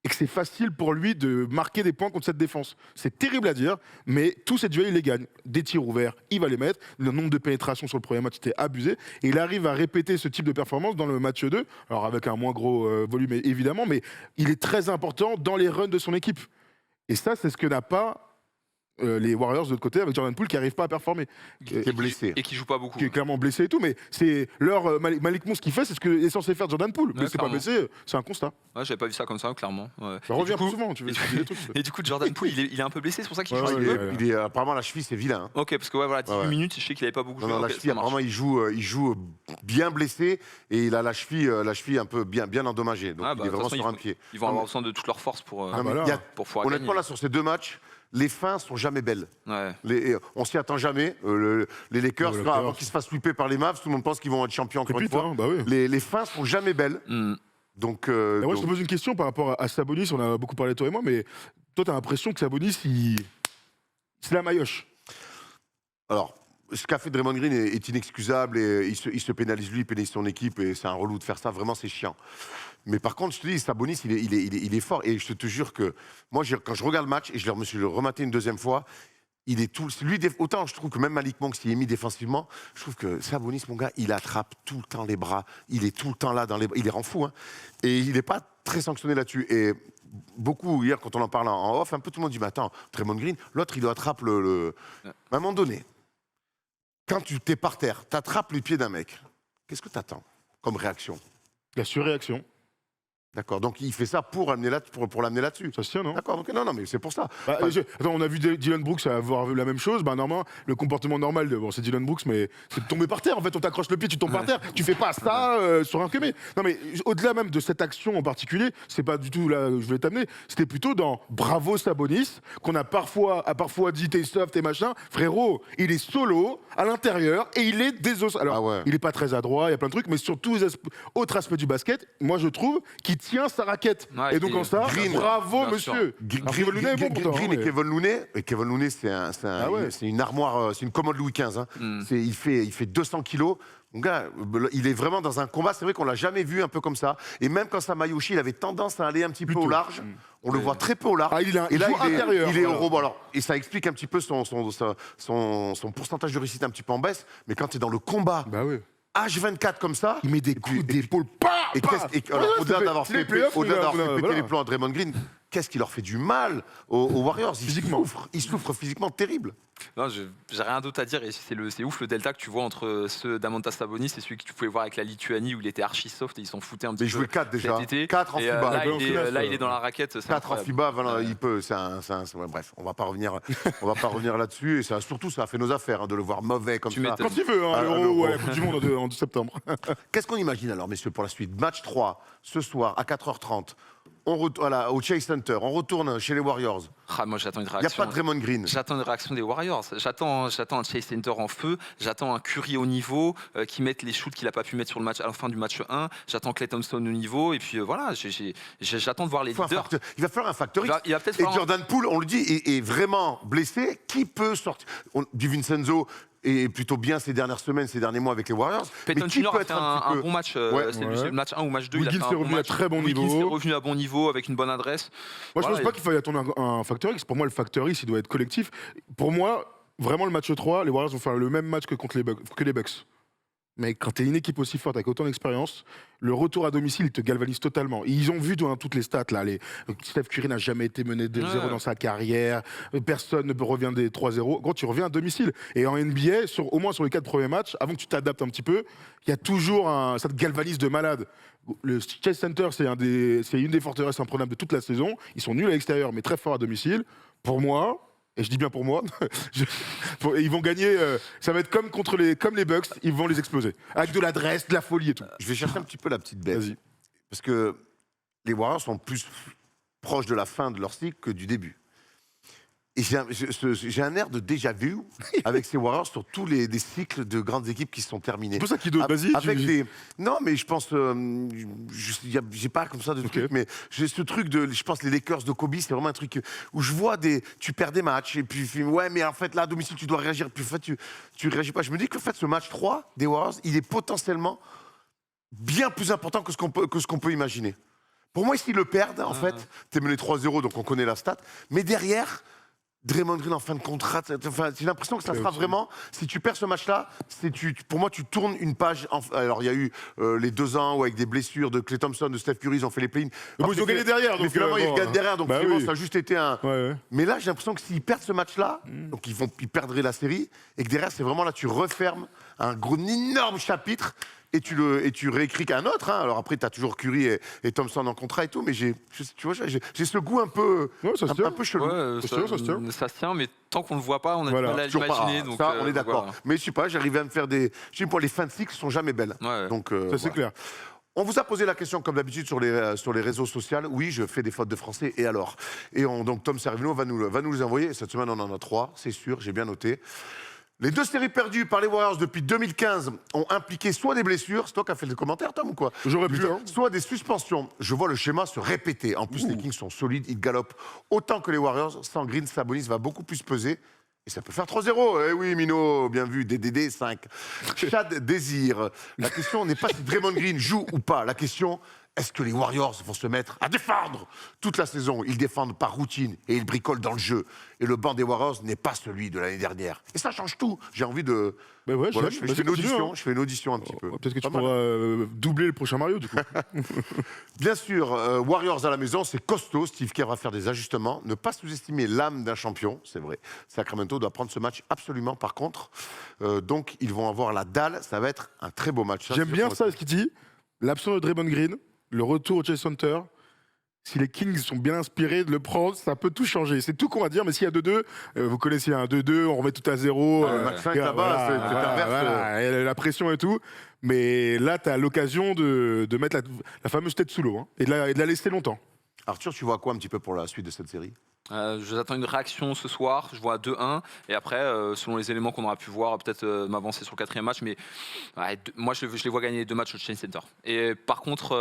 et que c'est facile pour lui de marquer des points contre cette défense. C'est terrible à dire, mais tous ces duels, il les gagne. Des tirs ouverts, il va les mettre. Le nombre de pénétrations sur le premier match était abusé. Et il arrive à répéter ce type de performance dans le match 2, alors avec un moins gros volume évidemment, mais il est très important dans les runs de son équipe. Et ça, c'est ce que n'a pas les Warriors de l'autre côté avec Jordan Poole qui n'arrive pas à performer. Qui est blessé. Et qui joue pas beaucoup. Qui est clairement blessé et tout, mais c'est Malik Monk, ce qu'il fait, c'est ce que est censé faire Jordan Poole. Mais c'est pas blessé, c'est un constat. Ouais, j'avais pas vu ça comme ça, clairement. Ouais. Ça revient plus souvent, tu veux dire des trucs. Et du coup, Jordan Poole, il est un peu blessé, c'est pour ça qu'il joue. Apparemment, la cheville, c'est vilain. Hein. Ok, parce que voilà, 18 minutes, je sais qu'il avait pas beaucoup joué. Non, la cheville, apparemment, il joue bien blessé et il a la cheville un peu bien endommagée. Donc il est vraiment sur un pied. Ils vont avoir besoin de toute leur force pour pouvoir honnêtement, gagner. là, sur ces deux matchs, les fins sont jamais belles. Ouais. On s'y attend jamais. Les Lakers, avant qu'ils se fassent sweeper par les Mavs, tout le monde pense qu'ils vont être champions encore une fois. Hein, bah oui. Les fins sont jamais belles. Donc, moi, je te pose une question par rapport à Sabonis. On a beaucoup parlé, toi et moi, mais toi, tu as l'impression que Sabonis, c'est la maillotche. Alors, ce qu'a fait Draymond Green est inexcusable et il se pénalise lui, il pénalise son équipe et c'est un relou de faire ça. Vraiment, c'est chiant. Mais par contre, je te dis, Sabonis, il est fort. Et je te jure que moi, quand je regarde le match, et je me suis rematé une deuxième fois, il est tout. Lui, autant je trouve que même Malik Monk, s'il est mis défensivement, je trouve que Sabonis, mon gars, il attrape tout le temps les bras. Il est tout le temps là, il les rend fous. Hein. Et il n'est pas très sanctionné là-dessus. Et beaucoup, hier, quand on en parle en off, un peu tout le monde dit, mais attends, Draymond Green, l'autre, il doit attraper À un moment donné, quand tu t'es par terre, tu attrapes les pieds d'un mec, qu'est-ce que tu attends comme réaction? La surréaction. D'accord, donc il fait ça pour l'amener là-dessus. Ça se tient, non? D'accord, donc non, mais c'est pour ça. Attends, on a vu Dylan Brooks avoir vu la même chose. Normalement, le comportement normal, c'est Dylan Brooks, mais c'est de tomber par terre. En fait, on t'accroche le pied, tu tombes par terre. Tu fais pas ça sur un queumé. Non, mais au-delà même de cette action en particulier, c'est pas du tout là où je voulais t'amener. C'était plutôt dans bravo Sabonis, qu'on a parfois dit t'es soft et machin. Frérot, il est solo à l'intérieur et il est désossé. Alors, il est pas très adroit, il y a plein de trucs, mais sur tous les autres aspects du basket, moi je trouve qu'il tient sa raquette. Ouais, et donc en ça, bravo monsieur. Kevin Looney, c'est une armoire, c'est une commode Louis XV. Hein. Il fait 200 kilos. Mon gars, il est vraiment dans un combat. C'est vrai qu'on l'a jamais vu un peu comme ça. Et même quand Samayoshi, il avait tendance à aller un petit peu au large. On le voit très peu au large. Et là, il est au rebond. Alors, et ça explique un petit peu son pourcentage de réussite un petit peu en baisse. Mais quand tu es dans le combat, H24 comme ça, il met des coups d'épaule. Au-delà d'avoir fait péter les plombs à Draymond Green, qu'est-ce qui leur fait du mal aux Warriors? Ils souffrent physiquement terrible. Non, j'ai rien d'autre à dire. Et c'est ouf le delta que tu vois entre ceux d'Amantas Sabonis et celui que tu pouvais voir avec la Lituanie où il était archi soft et ils s'en foutaient un petit peu. Il jouait 4 déjà. 4 en FIBA. Là, il est dans la raquette. 4 en FIBA, voilà, il peut. Bref, on va pas revenir là-dessus. Et surtout, ça a fait nos affaires de le voir mauvais comme ça. Quand il veut, à l'Euro ou à la Coupe du Monde en septembre. Qu'est-ce qu'on imagine alors, messieurs, pour la suite? Match 3, ce soir, à 4h30. Au Chase Center, on retourne chez les Warriors. Moi, j'attends une réaction. Il n'y a pas de Draymond Green. J'attends une réaction des Warriors. J'attends un Chase Center en feu. J'attends un Curry au niveau qui mette les shoots qu'il n'a pas pu mettre sur le match à la fin du match 1. J'attends Klay Thompson au niveau. Et puis voilà, j'attends de voir les leaders. Il va falloir un facteur X. Et Jordan Poole, on le dit, est vraiment blessé. Qui peut sortir? Di Vincenzo est plutôt bien ces dernières semaines, ces derniers mois avec les Warriors. Peyton Junior a fait un bon match. C'est le match 1 ou match 2. Wiggins est revenu à très bon niveau. Wiggins est revenu à bon niveau avec une bonne adresse. Moi, je pense pas qu'il faille attendre un facteur X. Pour moi, le facteur X, il doit être collectif. Pour moi, vraiment, le match 3, les Warriors vont faire le même match que les Bucks. Mais quand tu es une équipe aussi forte avec autant d'expérience, le retour à domicile, il te galvanise totalement. Et ils ont vu dans toutes les stats, là, Steph Curry n'a jamais été mené 2-0 dans sa carrière, personne ne revient des 3-0. Quand tu reviens à domicile, et en NBA, au moins sur les 4 premiers matchs, avant que tu t'adaptes un petit peu, il y a toujours ça te galvanise de malade. Le Chase Center, c'est une des forteresses imprenables de toute la saison. Ils sont nuls à l'extérieur, mais très forts à domicile. Pour moi... Et je dis bien pour moi, ils vont gagner, ça va être comme les Bucks, ils vont les exploser. Avec de l'adresse, de la folie et tout. Je vais chercher un petit peu la petite bête. Parce que les Warriors sont plus proches de la fin de leur cycle que du début. Et j'ai un air de déjà-vu avec ces Warriors sur tous les cycles de grandes équipes qui se sont terminés. C'est pour ça qu'ils doivent... Vas-y, Non, mais je pense... j'ai pas comme ça de truc, mais j'ai ce truc de... Je pense les Lakers de Kobe, c'est vraiment un truc où je vois tu perds des matchs, et puis ouais, mais en fait, là, à domicile, tu dois réagir. Puis en fait, tu réagis pas. Je me dis que en fait, ce match 3 des Warriors, il est potentiellement bien plus important que ce qu'on peut imaginer. Pour moi, s'ils le perdent, en fait, t'es mené 3-0, donc on connaît la stat. Mais derrière... Draymond Green en fin de contrat, enfin, j'ai l'impression que ça sera vraiment, si tu perds ce match-là, pour moi tu tournes une page. Alors il y a eu les 2 ans où avec des blessures de Klay Thompson, de Steph Curry, ils ont fait les play-in. Ils ont gagné derrière. Mais finalement ils gagnent derrière, donc bah finalement oui. ça a juste été un... Ouais. Mais là j'ai l'impression que s'ils perdent ce match-là, donc ils perdraient la série, et que derrière c'est vraiment là tu refermes un énorme chapitre. Et tu réécris qu'un autre. Hein. Alors après, tu as toujours Curry et Thompson en contrat et tout, mais j'ai ce goût un peu, un peu chelou. Ouais, ça se tient, mais tant qu'on ne le voit pas, on a du mal à l'imaginer. Donc, ça, on est d'accord. Voilà. Mais je sais pas, j'arrivais à me faire des... Je sais pas, les fins de cycle sont jamais belles. Ouais. Donc, Ça, c'est clair. On vous a posé la question, comme d'habitude, sur les réseaux sociaux. Oui, je fais des fautes de français, et alors? Donc Tom Servino va nous les envoyer. Cette semaine, on en a 3, c'est sûr, j'ai bien noté. Les 2 séries perdues par les Warriors depuis 2015 ont impliqué soit des blessures, c'est toi qui as fait le commentaire, Tom, ou quoi? J'aurais pu, hein. Soit des suspensions. Je vois le schéma se répéter. En plus, les Kings sont solides, ils galopent autant que les Warriors. Sans Green, Sabonis va beaucoup plus peser. Et ça peut faire 3-0. Eh oui, Mino, bien vu. DDD 5. Chad Désir. La question n'est pas si Draymond Green joue ou pas. La question, est-ce que les Warriors vont se mettre à défendre toute la saison? Ils défendent par routine et ils bricolent dans le jeu. Et le banc des Warriors n'est pas celui de l'année dernière. Et ça change tout. J'ai envie de... Bah ouais, voilà, je fais une audition un petit peu. Peut-être que tu pourras doubler le prochain Mario, du coup. Bien sûr, Warriors à la maison, c'est costaud. Steve Kerr va faire des ajustements. Ne pas sous-estimer l'âme d'un champion, c'est vrai. Sacramento doit prendre ce match absolument, par contre. Donc, ils vont avoir la dalle. Ça va être un très beau match. J'aime bien ça, ce qu'il dit. L'absence de Draymond Green, le retour au Chase Center. Si les Kings sont bien inspirés de le prendre, ça peut tout changer. C'est tout qu'on va dire, mais s'il y a 2-2, vous connaissez un 2-2, on remet tout à 0. Match 5 là-bas, c'est inverse. Voilà, la pression et tout. Mais là, tu as l'occasion de mettre la fameuse tête sous l'eau, hein, et de la laisser longtemps. Arthur, tu vois quoi un petit peu pour la suite de cette série? J'attends une réaction ce soir, je vois 2-1, et après, selon les éléments qu'on aura pu voir, peut-être m'avancer sur le 4e match, mais moi je les vois gagner les 2 matchs au Chase Center. Et par contre,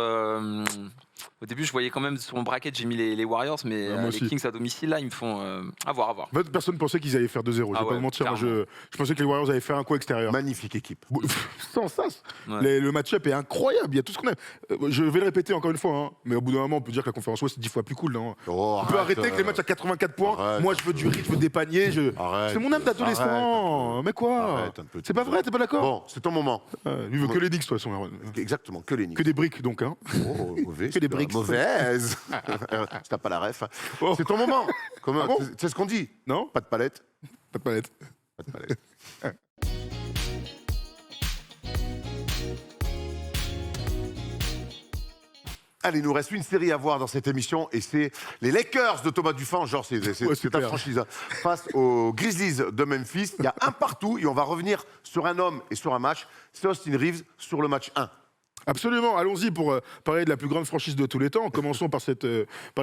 au début je voyais quand même sur mon bracket, j'ai mis les Warriors, mais les Kings à domicile, là, ils me font à voir. En fait, personne pensait qu'ils allaient faire 2-0, je vais pas vous mentir. Moi, je pensais que les Warriors allaient faire un coup extérieur. Magnifique équipe. Sans sas. Le match-up est incroyable, il y a tout ce qu'on a. Je vais le répéter encore une fois, hein, mais au bout d'un moment, on peut dire que la conférence Ouest c'est 10 fois plus cool. Hein. On peut arrêter avec les matchs à 84 points. Arrête. Moi, je veux du rythme, je veux des paniers. C'est mon âme d'adolescent. Mais quoi? C'est pas vrai, t'es pas d'accord? Bon, c'est ton moment. Lui veut que les Knicks, de toute façon. Exactement, que les Knicks. Que des briques, donc. Hein. Oh, mauvais. Que des briques. Mauvaise. T'as pas la ref. Oh. C'est ton moment. Comment, bon, c'est ce qu'on dit. Non? Pas de palette. Pas de palette. Pas de palette. Allez, il nous reste une série à voir dans cette émission et c'est les Lakers de Thomas Dufan, genre c'est ta franchise, face aux Grizzlies de Memphis. Il y a un partout et on va revenir sur un homme et sur un match. C'est Austin Reeves sur le match 1. Absolument, allons-y pour parler de la plus grande franchise de tous les temps. Commençons par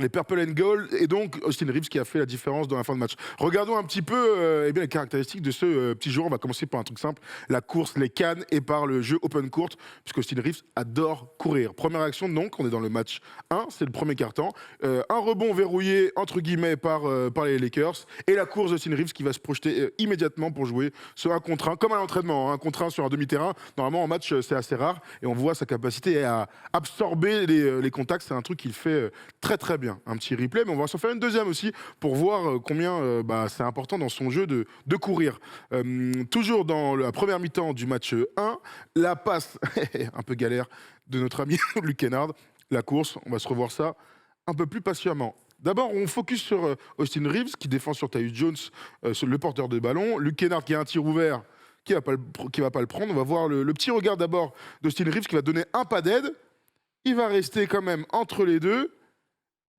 les Purple and Gold et donc Austin Reeves qui a fait la différence dans la fin de match. Regardons un petit peu les caractéristiques de ce petit joueur. On va commencer par un truc simple, la course, les cannes et par le jeu open court, puisque Austin Reeves adore courir. Première action donc, on est dans le match 1, c'est le premier quart-temps. Un rebond verrouillé entre guillemets par les Lakers et la course d'Austin Reeves qui va se projeter immédiatement pour jouer sur 1 contre 1, comme à l'entraînement, 1 contre 1 sur un demi-terrain. Normalement en match c'est assez rare et on voit sa capacité à absorber les contacts, c'est un truc qu'il fait très très bien. Un petit replay, mais on va s'en faire une deuxième aussi pour voir combien c'est important dans son jeu de courir. Toujours dans la première mi-temps du match 1, la passe un peu galère de notre ami Luke Kennard. La course, on va se revoir ça un peu plus patiemment. D'abord, on focus sur Austin Reeves qui défend sur Tyus Jones, le porteur de ballon. Luke Kennard qui a un tir ouvert, qui va pas le prendre. On va voir le petit regard d'abord d'Austin Reeves qui va donner un pas d'aide. Il va rester quand même entre les deux.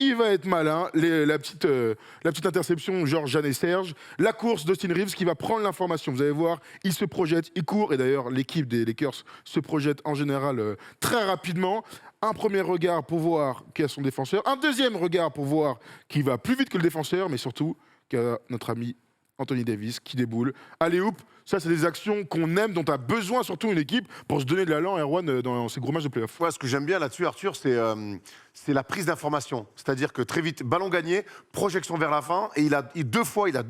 Il va être malin. La petite interception, genre Jeanne et Serge. La course d'Austin Reeves qui va prendre l'information. Vous allez voir, il se projette, il court. Et d'ailleurs, l'équipe des Lakers se projette en général très rapidement. Un premier regard pour voir qui a son défenseur. Un deuxième regard pour voir qui va plus vite que le défenseur. Mais surtout, qu'il y a notre ami Anthony Davis qui déboule. Allez, hop, ça c'est des actions qu'on aime, dont a besoin surtout une équipe pour se donner de l'allant, Erwan, dans ces gros matchs de play-off. Ouais, ce que j'aime bien là-dessus, Arthur, c'est la prise d'information. C'est-à-dire que très vite, ballon gagné, projection vers la fin, et il a 2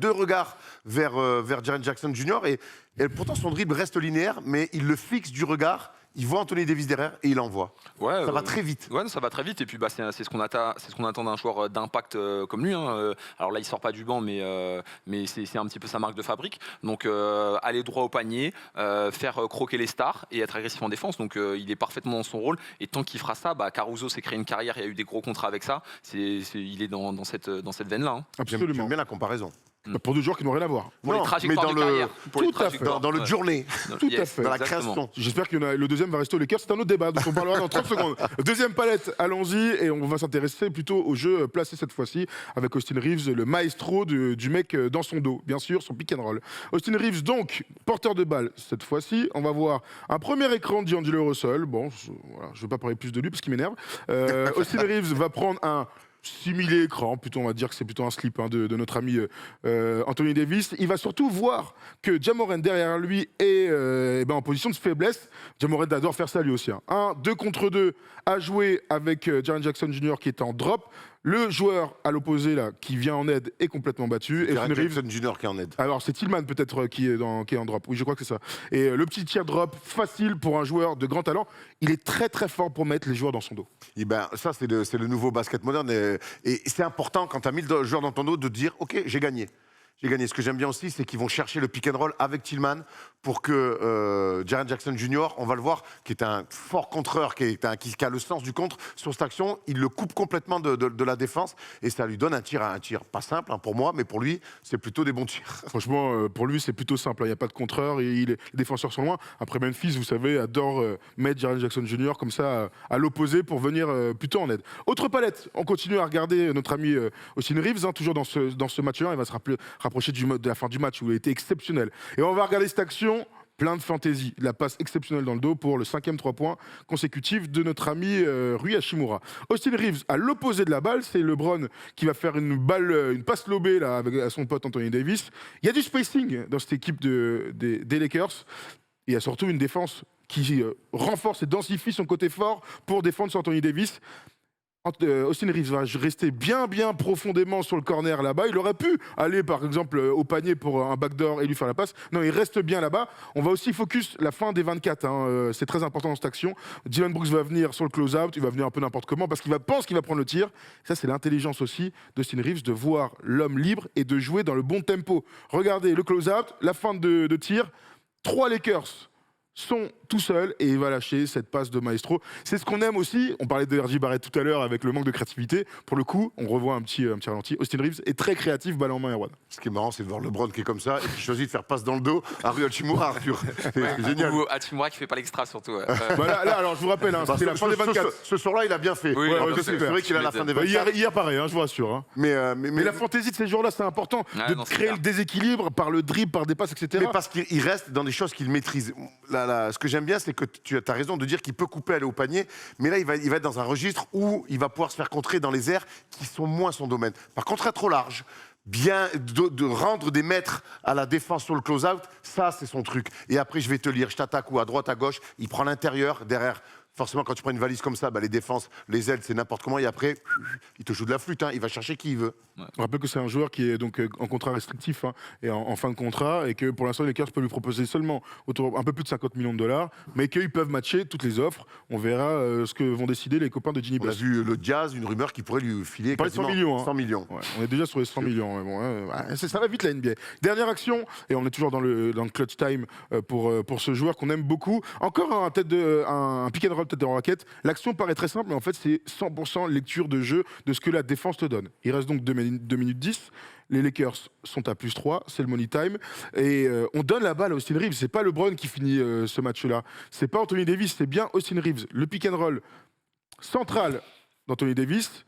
regards vers Jaren Jackson Jr. Et pourtant son dribble reste linéaire, mais il le fixe du regard il voit Anthony Davis derrière et il envoie. Ouais, Ça va très vite. Ouais, ça va très vite. Et puis c'est ce qu'on attend d'un joueur d'impact comme lui. Hein. Alors là, il sort pas du banc, mais c'est un petit peu sa marque de fabrique. Donc aller droit au panier, faire croquer les stars et être agressif en défense. Donc il est parfaitement dans son rôle. Et tant qu'il fera ça, Caruso s'est créé une carrière. Il y a eu des gros contrats avec ça. Il est dans cette veine-là. Hein. Absolument. J'aime bien la comparaison. Pour deux joueurs qui n'ont rien à voir. Pour Non, les trajectoires mais de dans le- carrière. Pour les Tout à fait. trajectoires. Dans le journée, Tout à fait. dans la exactement. création. J'espère que le deuxième va rester au Lakers. C'est un autre débat, donc on parlera dans 30 secondes. Deuxième palette, allons-y, et on va s'intéresser plutôt au jeu placé cette fois-ci avec Austin Reeves, le maestro du mec dans son dos, bien sûr, son pick and roll. Austin Reeves, donc, porteur de balle cette fois-ci. On va voir un premier écran d'Angelo Russell. Bon, voilà, je ne veux pas parler plus de lui parce qu'il m'énerve. Austin Reeves va prendre un simili-écran, plutôt on va dire que c'est plutôt un slip de notre ami Anthony Davis. Il va surtout voir que Ja Morant derrière lui est en position de faiblesse. Ja Morant adore faire ça lui aussi. 2 contre 2 à jouer avec Jaren Jackson Jr. qui est en drop. Le joueur à l'opposé là qui vient en aide est complètement battu. Et Jaren Austin Reeves, Jackson Jr. qui est en aide. alors c'est Tillman peut-être qui est en drop. Oui, je crois que c'est ça. Et le petit tir drop facile pour un joueur de grand talent. Il est très très fort pour mettre les joueurs dans son dos. Et ben, ça, c'est le nouveau basket moderne. Et c'est important, quand tu as 1000 joueurs dans ton dos, de dire « Ok, j'ai gagné ». J'ai gagné. Ce que j'aime bien aussi, c'est qu'ils vont chercher le pick and roll avec Tillman pour que Jaren Jackson Jr., on va le voir, qui est un fort contreur, qui a le sens du contre, sur cette action, il le coupe complètement de la défense et ça lui donne un tir pas simple pour moi, mais pour lui, c'est plutôt des bons tirs. Franchement, pour lui, c'est plutôt simple. Il n'y a pas de contreur et les défenseurs sont loin. Après, Memphis, vous savez, adore mettre Jaren Jackson Jr. comme ça à l'opposé pour venir plutôt en aide. Autre palette, on continue à regarder notre ami Austin Reeves, toujours dans ce match-là. Il va se rapprocher de la fin du match où il a été exceptionnel. Et on va regarder cette action. Plein de fantaisie, la passe exceptionnelle dans le dos pour le 5e 3 points consécutif de notre ami Rui Hachimura. Austin Reeves, à l'opposé de la balle, c'est LeBron qui va faire une passe lobée là, avec son pote Anthony Davis. Il y a du spacing dans cette équipe des Lakers. Il y a surtout une défense qui renforce et densifie son côté fort pour défendre sur Anthony Davis. Austin Reeves va rester bien profondément sur le corner là-bas. Il aurait pu aller par exemple au panier pour un backdoor et lui faire la passe. Non, il reste bien là-bas. On va aussi focus la fin des 24. C'est très important dans cette action. Dylan Brooks va venir sur le close-out. Il va venir un peu n'importe comment parce qu'il pense qu'il va prendre le tir. Ça, c'est l'intelligence aussi d'Austin Reeves de voir l'homme libre et de jouer dans le bon tempo. Regardez le close-out, la fin de tir. 3 Lakers sont tout seuls et il va lâcher cette passe de maestro. C'est ce qu'on aime aussi. On parlait de R.J. Barrett tout à l'heure avec le manque de créativité. Pour le coup, on revoit un petit ralenti. Austin Reeves est très créatif, balle en main, Erwan. Ce qui est marrant, c'est de voir LeBron qui est comme ça et qui choisit de faire passe dans le dos à Rui Hachimura, Arthur. C'est génial. Ou Hachimura qui fait pas l'extra surtout. Là, alors je vous rappelle, c'était la fin des 24. Ce soir-là, il a bien fait. Oui, c'est vrai qu'il a la fin des 24. Hier pareil, je vous rassure. Mais la fantaisie de ces jours-là, c'est important de créer le déséquilibre par le dribble, par des passes, etc. Mais parce qu'il reste dans des choses qu'il maîtrise. Ce que j'aime bien, c'est que tu as raison de dire qu'il peut couper, aller au panier, mais là, il va être dans un registre où il va pouvoir se faire contrer dans les airs qui sont moins son domaine. Par contre, être trop large, bien de rendre des mètres à la défense sur le close-out, ça, c'est son truc. Et après, je vais te lire, je t'attaque ou à droite, à gauche, il prend l'intérieur, derrière. Forcément, quand tu prends une valise comme ça, les défenses, les ailes, c'est n'importe comment. Et après, il te joue de la flûte. Il va chercher qui il veut. On rappelle que c'est un joueur qui est donc en contrat restrictif et en fin de contrat. Et que pour l'instant, les Lakers peuvent lui proposer seulement un peu plus de 50 millions de dollars. Mais qu'ils peuvent matcher toutes les offres. On verra ce que vont décider les copains de Ginny On a Buss. vu le Jazz, une rumeur qui pourrait lui filer quasiment 100 millions. 100 millions. Ouais, on est déjà sur les 100 millions. Bon, ça va vite la NBA. Dernière action. Et on est toujours dans le clutch time pour ce joueur qu'on aime beaucoup. Encore un pick and roll tête de raquette. L'action paraît très simple, mais en fait, c'est 100% lecture de jeu de ce que la défense te donne. Il reste donc 2 minutes 10. Les Lakers sont à +3, c'est le money time. Et on donne la balle à Austin Reeves. C'est pas LeBron qui finit ce match-là. C'est pas Anthony Davis, c'est bien Austin Reeves. Le pick and roll central d'Anthony Davis.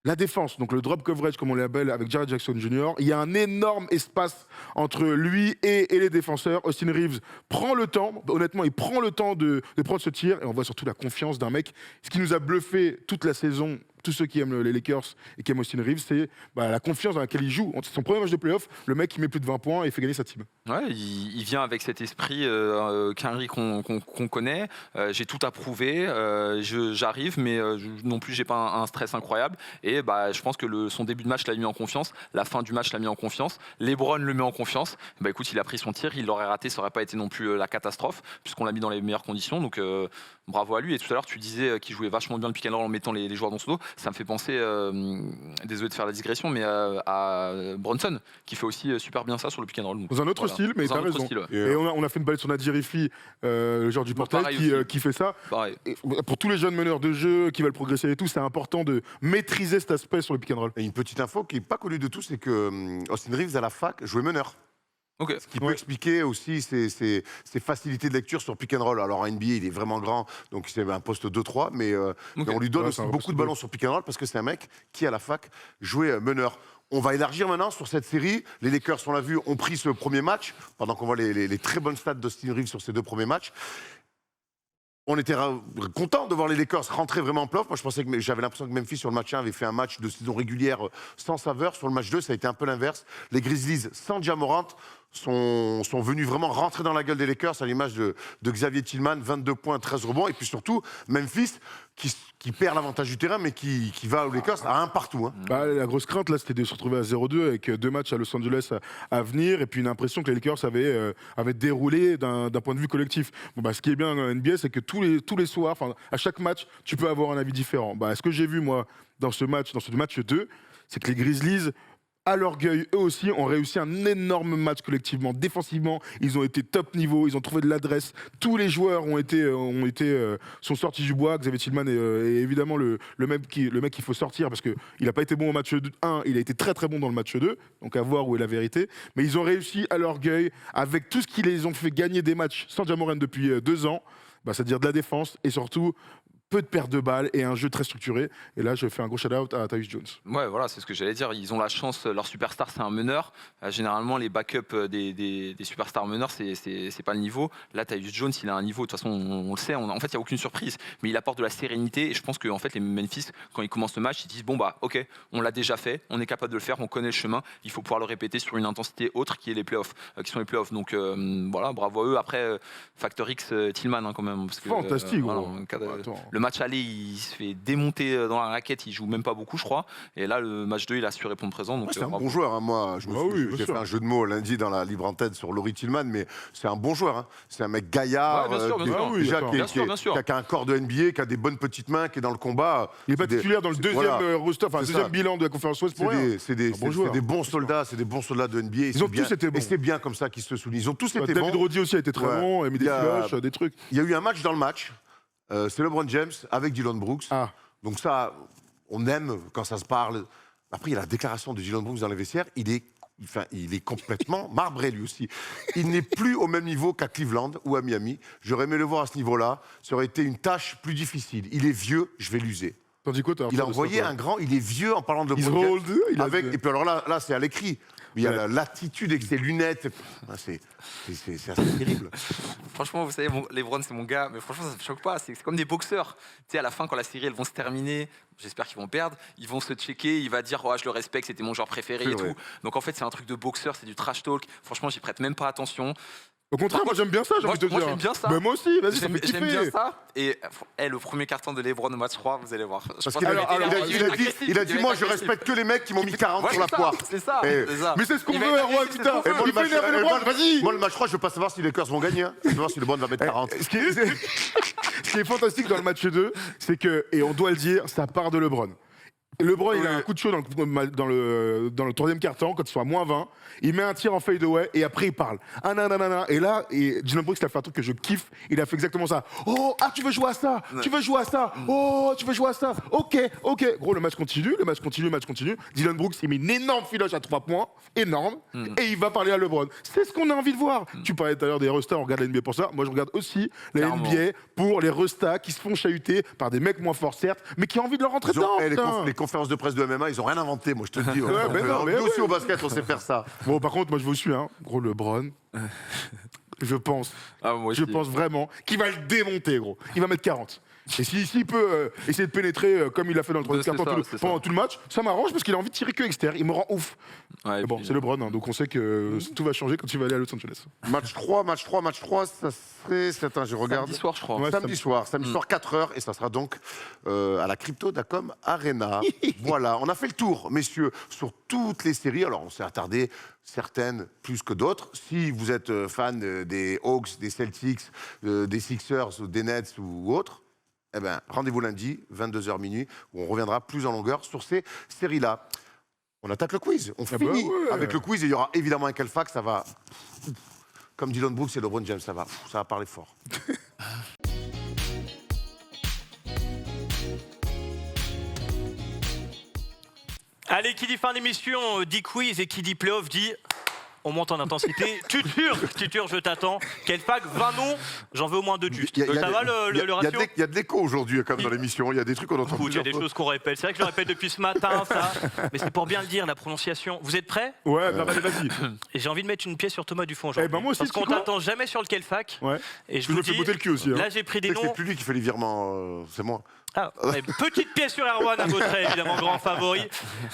La défense, donc le drop coverage comme on l'appelle avec Jaren Jackson Jr. Il y a un énorme espace entre lui et les défenseurs. Austin Reeves prend le temps, honnêtement il prend le temps de prendre ce tir et on voit surtout la confiance d'un mec. Ce qui nous a bluffé toute la saison, tous ceux qui aiment les Lakers et qui aiment Austin Reeves, c'est la confiance dans laquelle il joue. C'est son premier match de playoff, le mec il met plus de 20 points et fait gagner sa team. Ouais, il vient avec cet esprit Quinry qu'on connaît. J'ai tout approuvé, j'arrive, mais non plus j'ai pas un stress incroyable. Et je pense que son début de match l'a mis en confiance, la fin du match l'a mis en confiance. LeBron le met en confiance. Écoute, il a pris son tir, il l'aurait raté, ça aurait pas été non plus la catastrophe, puisqu'on l'a mis dans les meilleures conditions. Donc bravo à lui. Et tout à l'heure, tu disais qu'il jouait vachement bien le pick and roll en mettant les joueurs dans son dos. Ça me fait penser, désolé de faire la digression, mais à Bronson, qui fait aussi super bien ça sur le pick and roll. Donc, dans un autre style, mais t'as raison. Style, ouais. Et on a fait une balle sur Nadir Rifi, le joueur du Portail, qui fait ça. Et pour tous les jeunes meneurs de jeu qui veulent progresser et tout, c'est important de maîtriser cet aspect sur le pick and roll. Et une petite info qui n'est pas connue de tous, c'est que Austin Reeves à la fac jouait meneur. Okay. Ce qui peut expliquer aussi ses facilités de lecture sur pick and roll. Alors en NBA, il est vraiment grand, donc c'est un poste 2-3, mais on lui donne aussi beaucoup de ballons sur pick and roll parce que c'est un mec qui, à la fac, jouait meneur. On va élargir maintenant sur cette série. Les Lakers, on l'a vu, ont pris ce premier match, pendant qu'on voit les très bonnes stats d'Austin Reeves sur ces 2 premiers matchs. On était content de voir les Lakers rentrer vraiment en playoff. Moi, j'avais l'impression que Memphis, sur le match 1, avait fait un match de saison régulière sans saveur. Sur le match 2, ça a été un peu l'inverse. Les Grizzlies, sans Ja Morant, sont venus vraiment rentrer dans la gueule des Lakers, à l'image de Xavier Tillman, 22 points, 13 rebonds. Et puis surtout, Memphis, qui perd l'avantage du terrain, mais qui va aux Lakers à un partout. Hein. La grosse crainte, là, c'était de se retrouver à 0-2 avec 2 matchs à Los Angeles à venir, et puis une impression que les Lakers avaient déroulé d'un point de vue collectif. Ce qui est bien en NBA, c'est que tous les soirs, à chaque match, tu peux avoir un avis différent. Ce que j'ai vu, moi, dans ce match 2, c'est que les Grizzlies, à l'orgueil, eux aussi, ont réussi un énorme match collectivement. Défensivement, ils ont été top niveau, ils ont trouvé de l'adresse. Tous les joueurs sont sortis du bois. Xavier Tillman est évidemment le mec qu'il faut sortir parce qu'il n'a pas été bon au match 1, il a été très très bon dans le match 2, donc à voir où est la vérité. Mais ils ont réussi à l'orgueil, avec tout ce qui les ont fait gagner des matchs sans Ja Morant depuis 2 ans, c'est-à-dire de la défense et surtout peu de pertes de balles et un jeu très structuré. Et là, je fais un gros shout-out à Tyus Jones. Ouais, voilà, c'est ce que j'allais dire. Ils ont la chance, leur superstar, c'est un meneur. Généralement, les backups des superstars meneurs, c'est pas le niveau. Là, Tyus Jones, il a un niveau, de toute façon, on le sait. En fait, il n'y a aucune surprise. Mais il apporte de la sérénité. Et je pense que en fait, les Memphis, quand ils commencent le match, ils disent ok, on l'a déjà fait, on est capable de le faire, on connaît le chemin. Il faut pouvoir le répéter sur une intensité autre qui est les playoffs, qui sont les playoffs. Donc voilà, bravo à eux. Après, Factor X, Tillman, quand même. Parce que, fantastique, gros. Le match aller, il se fait démonter dans la raquette, il joue même pas beaucoup, je crois. Et là, le match 2, il a su répondre présent. Donc, c'est un bon joueur. Hein. Moi, j'ai fait un jeu de mots lundi dans la Libre Antenne sur Laurie Tillman, mais c'est un bon joueur. Hein. C'est un mec gaillard, qui a un corps de NBA, qui a des bonnes petites mains, qui est dans le combat. Il est pas titulaire dans le deuxième roster, deuxième bilan de la conférence Ouest pour rien. C'est des bons soldats, c'est des bons soldats de NBA. Ils ont tous été bons. Et c'est bien comme ça qu'ils se soulignent. Ils ont tous été bons. David Roddy aussi a été très bon, il a mis des flashs, des trucs. Il y a eu un match dans le match. C'est LeBron James avec Dillon Brooks. Donc ça, on aime quand ça se parle. Après, il y a la déclaration de Dillon Brooks dans les vestiaires. Il est complètement marbré, lui aussi. Il n'est plus au même niveau qu'à Cleveland ou à Miami. J'aurais aimé le voir à ce niveau-là. Ça aurait été une tâche plus difficile. Il est vieux, je vais l'user. Il a envoyé un grand... Il est vieux en parlant de LeBron James. Et puis alors là c'est à l'écrit. Il y a l'attitude avec ses lunettes. C'est assez terrible. Franchement, vous savez, LeBron, c'est mon gars, mais franchement, ça ne me choque pas. C'est comme des boxeurs. Tu sais, à la fin, quand la série, elles vont se terminer, j'espère qu'ils vont perdre, ils vont se checker, il va dire je le respecte, c'était mon joueur préféré et tout. Donc en fait, c'est un truc de boxeur, c'est du trash talk. Franchement, j'y prête même pas attention. Au contraire, moi j'aime bien ça, j'ai envie de te dire. Moi j'aime bien ça. Mais moi aussi, vas-y, ça me fait kiffer. J'aime bien ça. Et le premier carton de LeBron au match 3, vous allez voir. Parce qu'il a dit moi je respecte que les mecs qui m'ont mis 40 sur la poire. C'est ça. Mais c'est ce qu'on veut, Erwan, putain. Il fait énerver LeBron, vas-y. Moi le match 3, je veux pas savoir si les Lakers vont gagner. Je veux voir si LeBron va mettre 40. Ce qui est fantastique dans le match 2, c'est que, et on doit le dire, ça part de LeBron. LeBron, il a un coup de chaud dans le troisième quart-temps, quand ils sont à -20. Il met un tir en fade-away et après il parle. Et là, Dillon Brooks, il a fait un truc que je kiffe. Il a fait exactement ça. Tu veux jouer à ça? Tu veux jouer à ça? Tu veux jouer à ça? Ok. Gros, le match continue. Dillon Brooks, il met une énorme filoche à 3 points. Énorme. Et il va parler à LeBron. C'est ce qu'on a envie de voir. Tu parlais tout à l'heure des restas, on regarde la NBA pour ça. Moi, je regarde aussi la NBA pour les restas qui se font chahuter par des mecs moins forts, certes, mais qui ont envie de leur rentrer dedans. Les conférences de presse de MMA, ils ont rien inventé, moi je te le dis. Nous aussi au basket, on sait faire ça. Bon, par contre, moi je vous suis, gros LeBron. Je pense vraiment qu'il va le démonter, gros. Il va mettre 40. Et s'il peut essayer de pénétrer comme il a fait dans le troisième quart pendant tout le match, ça m'arrange parce qu'il a envie de tirer que extérieur. Il me rend ouf. Ouais, Mais bon, c'est LeBron, hein, donc on sait que tout va changer quand il va aller à Los Angeles. Match 3, ça serait... Attends, je regarde. Samedi soir, je crois. Ouais, Samedi soir, 4h, et ça sera donc à la Crypto.com Arena. Voilà, on a fait le tour, messieurs, sur toutes les séries. Alors, on s'est attardé, certaines plus que d'autres. Si vous êtes fan des Hawks, des Celtics, des Sixers, ou des Nets ou autres, eh ben, rendez-vous lundi, 22h minuit, où on reviendra plus en longueur sur ces séries-là. On attaque le quiz. On finit avec le quiz, et il y aura évidemment un Kelfac, ça va... Comme Dylan Brooks et LeBron James, ça va parler fort. Allez, qui dit fin d'émission dit quiz et qui dit playoff dit on monte en intensité. Tutur, je t'attends. Kelfac, 20 noms, j'en veux au moins 2 justes. Ça va le ratio? Il y a de l'écho aujourd'hui, comme dans l'émission. Il y a des trucs qu'on entend Écoute, il y a plusieurs des fois. choses qu'on répète. C'est vrai que je le répète depuis ce matin, ça. Mais c'est pour bien le dire, la prononciation. Vous êtes prêts? Ouais, allez, vas-y. Et j'ai envie de mettre une pièce sur Thomas Dufont aujourd'hui. Eh ben moi aussi, parce qu'on tu vois. t'attend jamais sur le Kelfac. Ouais. Et je Je vous me fais dis, botter le cul aussi. Hein. là j'ai pris des C'est noms. plus lui qui fait les virements, c'est moi. Ah, ouais, petite pièce sur Erwan à Vautray, évidemment, grand favori.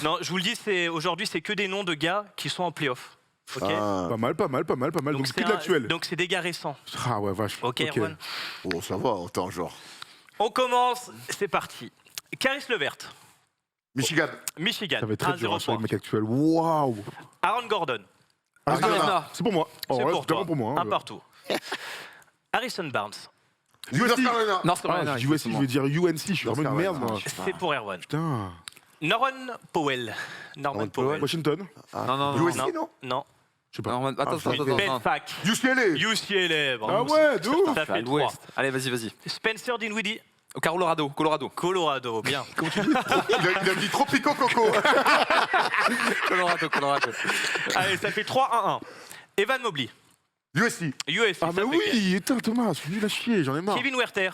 Non, je vous le dis, aujourd'hui, c'est que des noms de gars qui sont en play-off. Ok. Ah. Pas mal. Donc c'est que de l'actuel. Donc c'est des gars récents. Ah ouais, vache. Ok, Erwan. Oh, ça va, autant genre. On commence, c'est parti. Caris Levert, Michigan. Michigan, Ça va être très dur 1-0 sur les pour mecs actuels. Waouh. Aaron Gordon, Arizona. C'est pour moi. c'est ouais, pour toi. pour moi. Un partout. Harrison Barnes, North Carolina. North Ah, Carolina. je vais dire UNC, je suis vraiment une merde, moi. c'est pour Erwan. Putain. Norman Powell. Norman Powell. Washington. Non. USC, non Non. Je sais pas. Non, attends. Ben Fac. UCLA. UCLA. Ah bravo. ouais, de ouf. Ça fait 3. Allez, vas-y. Spencer Dinwiddie. Au Colorado. Colorado, bien. Il a dit Tropico Coco. Colorado. Allez, ça fait 3-1-1. Evan Mobley. USC. USC. Ah bah oui, putain Thomas, je suis nul à chier, j'en ai marre. Kevin Werther.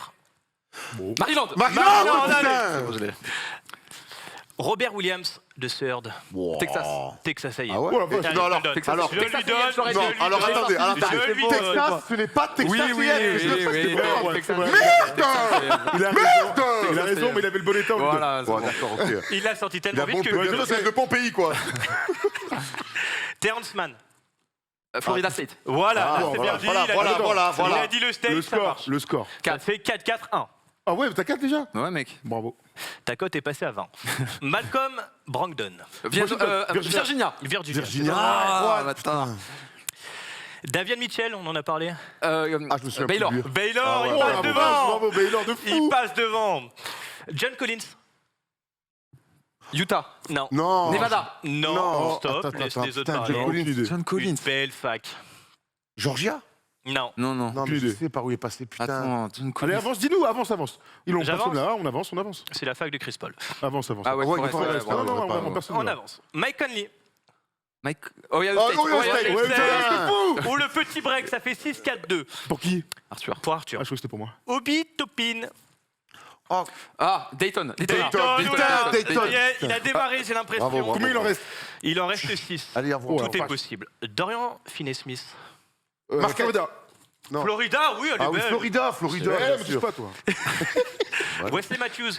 Maryland. Maryland, allez. putain. Robert Williams de Third. Wow. Texas, ça y est. Ah ouais. Oh la vache. Allez, Non, alors, je lui donne. alors, Je lui Texas, donne, j'aurais je dit- lui alors donne. attendez, Je lui donne. Texas, ce n'est pas Texas. Oui. C'est vrai. Il a raison, mais il avait le bon état. Voilà. Bon, d'accord, ok. Il a sorti Il tellement a vite bon que... c'est le bon pays, quoi. Terrence Mann. Florida State. Voilà, Ah, là, c'est voilà, bien dit. voilà. Il a dit le state, ça marche. Le score. Ça fait 4-4-1. Ah ouais, t'as 4 déjà. Ouais, mec. Bravo. Ta cote est passée à 20. Malcolm Brogdon. Virginia. Virginia. Ah, putain. Davian Mitchell, on en a parlé. Ah, je me souviens Baylor. plus de lui. Baylor, Ah ouais. il Oh passe la devant. vache, bravo Baylor de Il fou. passe devant. John Collins. Utah. Non. Non. Nevada. Non, Non. stop, Attends, laisse attends, les autres putain, parler. John Collins. John Collins. Une belle fac. Georgia. Non. Non. Non, mais Aucune je idée. sais par où il est passé, putain. Attends, John Allez, Collins. avance, dis-nous, avance. Ils l'ont J'avance personne là, on avance. C'est la fac de Chris Paul. Avance. Ah ouais, Ouais, Forest, il faut ouais, rester. ouais, Non, ouais, non, ouais, vraiment ouais. personne. On là. avance. Mike Conley. Mike. Ohio State. Ohio Ohio State. State. Ouais, putain. Ou le petit break, ça fait 6-4-2 Pour qui? Arthur. pour Ah, Arthur. je crois que c'était pour moi. Obi Topin. Oh, Ah, Dayton. Dayton. Ça y est, il a démarré, j'ai l'impression. Bravo. Combien il en reste? Il en reste 6. allez, au revoir. Tout est possible. Dorian Finney-Smith. Marquette. Florida. Non. Florida, oui, elle est Ah oui, belle. Florida, Ouais, bien me touche sûr. pas toi. Wesley Matthews.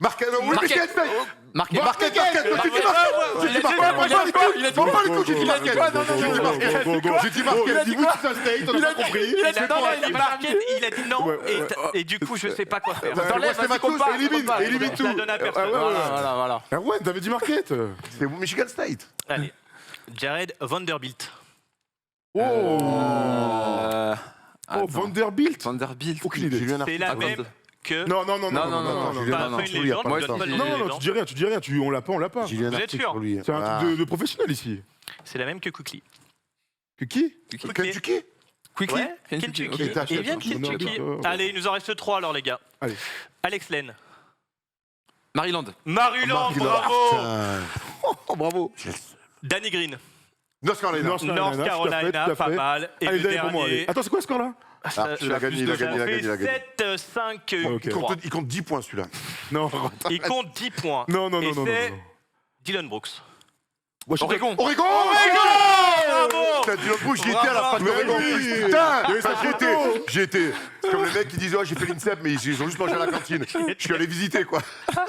Marquette, oui, Marquette. Michigan State. Marquette. Marquette. Ah, J'ai dit ouais, Marquette. ouais, J'ai dit ouais, Marquette. il a dit M'en quoi bats les couilles, j'ai dit Il a dit Marquette. quoi Non, non, J'ai dit non, Marquette. J'ai dit Marquette. Il a dit Wichita State, on a pas compris. Il a dit non, il a dit Marquette, il a dit non, Ouais, ouais, et du coup, je sais pas quoi faire. T'enlèves, vas-y, Matthews, compte pas, élimine compte pas. élimine Je la tout. donne à personne. Ah ouais, ouais. Voilà. Ah ouais, t'avais dit Marquette. C'est Michigan State. Allez. Jared Vanderbilt. Oh, Vanderbilt. Vanderbilt. Aucune idée. Julien C'est la Arthur. même que... Non. Non, Julien Pas Arthur, une il y a légende, pas je de donne pas sens. de Non, légende. tu dis rien, on l'a pas. Julien Vous êtes Arthur sûr pour lui. C'est un Ah. truc de professionnel ici. C'est la même que Quickly. Que qui? Kentucky. Quickly. Ouais, Kentucky. Ok, t'as Il vient de acheté. Kentucky. Non, non. Allez, il nous en reste 3 alors, les gars. Allez. Alex Len. Maryland. Maryland, bravo. Oh, bravo. Danny Green. North Carolina. North North tout à Carolina, fait. pas mal. Et Allez, le dernier pour moi. Allez. dernier... Attends, c'est quoi le score là? ça- Ah, il a gagné, il a ça gagné. fait 7, 5, Ok. 3. Il compte 10 points, celui-là. Non. Il compte 10 points. Non. Et c'est Dylan Brooks. Washington. Oregon. Oregon. Bravo. t'as dit l'autre bout, j'y étais à la fac de Raymond. Putain, j'y étais. C'est comme les mecs qui disent, oh, j'ai fait l'INSEP, mais ils ont juste mangé à la cantine. Je suis allé visiter, quoi.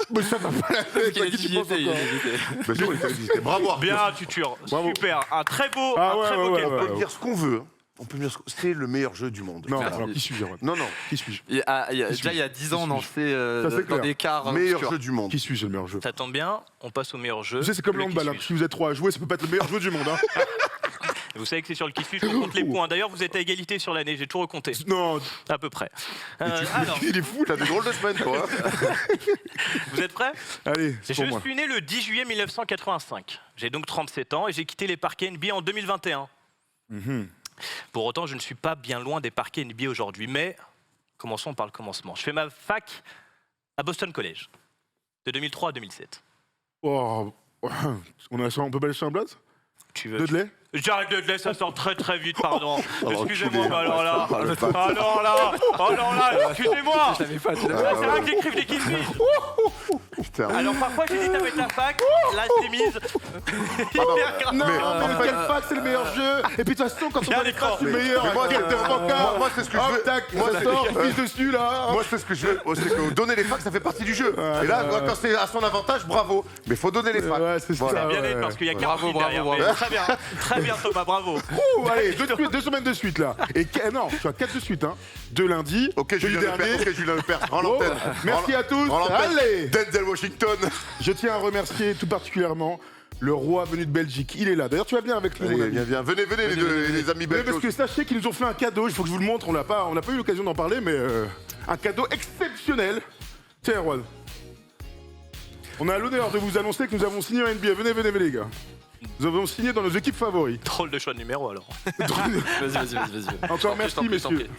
Mais ça va pas la tête, Il a qui dit tu penses il encore était. Bien sûr, il est allé visiter. Bravo, Arthur. Bien, Tutur. Bravo. Super. Un très beau, Ah un très beau ouais, game. On peut dire ce qu'on veut. On peut dire c'est le meilleur jeu du monde. Non, Merci. alors qui suis-je Non, non. Qui suis-je Déjà, il y a 10 ans, on en fait Ça, c'est dans clair. des quarts. Meilleur obscurs. jeu du monde. Qui suis-je, le meilleur jeu Ça tombe bien, on passe au meilleur jeu. Tu sais, c'est comme le handball. Hein. Si vous êtes 3 à jouer, ça peut pas être le meilleur jeu du monde. Hein. Vous savez que c'est sur le qui-suis qu'on compte les points. D'ailleurs, vous êtes à égalité sur l'année, j'ai tout recompté. Non, À peu près. Alors, Il est fou, t'as des drôles de semaines, toi. vous êtes prêts? allez, c'est Je pour moi. suis né le 10 juillet 1985. J'ai donc 37 ans et j'ai quitté les parquets NBA en 2021. Pour autant, je ne suis pas bien loin des parquets NBA aujourd'hui. Mais commençons par le commencement. Je fais ma fac à Boston College, de 2003 à 2007. Oh, on peut pas laisser un blaze Tu veux Dudley J'arrête de ça sort très très vite, pardon. Excusez-moi, enculé. mais alors là. Oh, le bâtard. Alors là, excusez-moi. Je l'avais pas, tu Ah, l'avais c'est vrai que j'écrive des qui-suis. Putain. Alors parfois j'hésite avec la fac, là c'est mise. Non, Mais, mais en fait- quel fac, c'est le meilleur jeu. Et puis de toute façon, quand on Bien a les l'écran. facs, c'est le meilleur. Mais moi, Quel avocat. moi, c'est ce que je veux. Hop, tac, Moi, ça c'est- sort, pisse dessus, là. Moi, c'est ce que je veux. C'est que donner les facs, ça fait partie du jeu. Et là, quand c'est à son avantage, bravo. Mais faut donner les facs. Ouais, c'est Voilà. ça. Bien ouais. être parce qu'il y a Bravo, 40 bravo, derrière. bravo. Mais très bien Thomas, bravo. Ouh, allez, 2 semaines de suite, là. Et non, tu as 4 de suite, hein. 2 lundis, Ok, jeudi Julien dernier. Lepers. Ok, Julien Lepers. Rends Oh, l'antenne. merci à tous. Rends l'antenne. Allez. Denzel Washington. Je tiens à remercier tout particulièrement le roi venu de Belgique. Il est là. D'ailleurs, tu vas bien avec nous, mon Allez, ami. viens. Venez, les amis Oui, belges. parce que sachez qu'ils nous ont fait un cadeau, il faut que je vous le montre, on n'a pas eu l'occasion d'en parler, mais un cadeau exceptionnel. Tiens, Erwan. On a l'honneur de vous annoncer que nous avons signé un NBA. Venez, les gars. Nous avons signé dans nos équipes favorites. Drôle de choix de numéro alors. Vas-y. Encore merci, Je t'en messieurs. prie.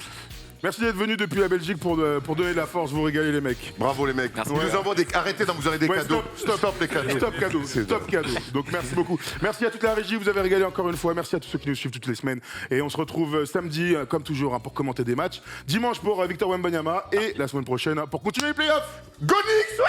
Merci d'être venus depuis la Belgique pour donner de la force, vous régaler, les mecs. Bravo, les mecs. Merci. Ils nous envoient des. Arrêtez d'en vous donner des Ouais, cadeaux. Stop les cadeaux. Stop cadeau. Donc merci beaucoup. Merci à toute la régie, vous avez régalé encore une fois. Merci à tous ceux qui nous suivent toutes les semaines. Et on se retrouve samedi, comme toujours, hein, pour commenter des matchs. Dimanche pour Victor Wembanyama. Et la semaine prochaine pour continuer les playoffs. Go Knicks.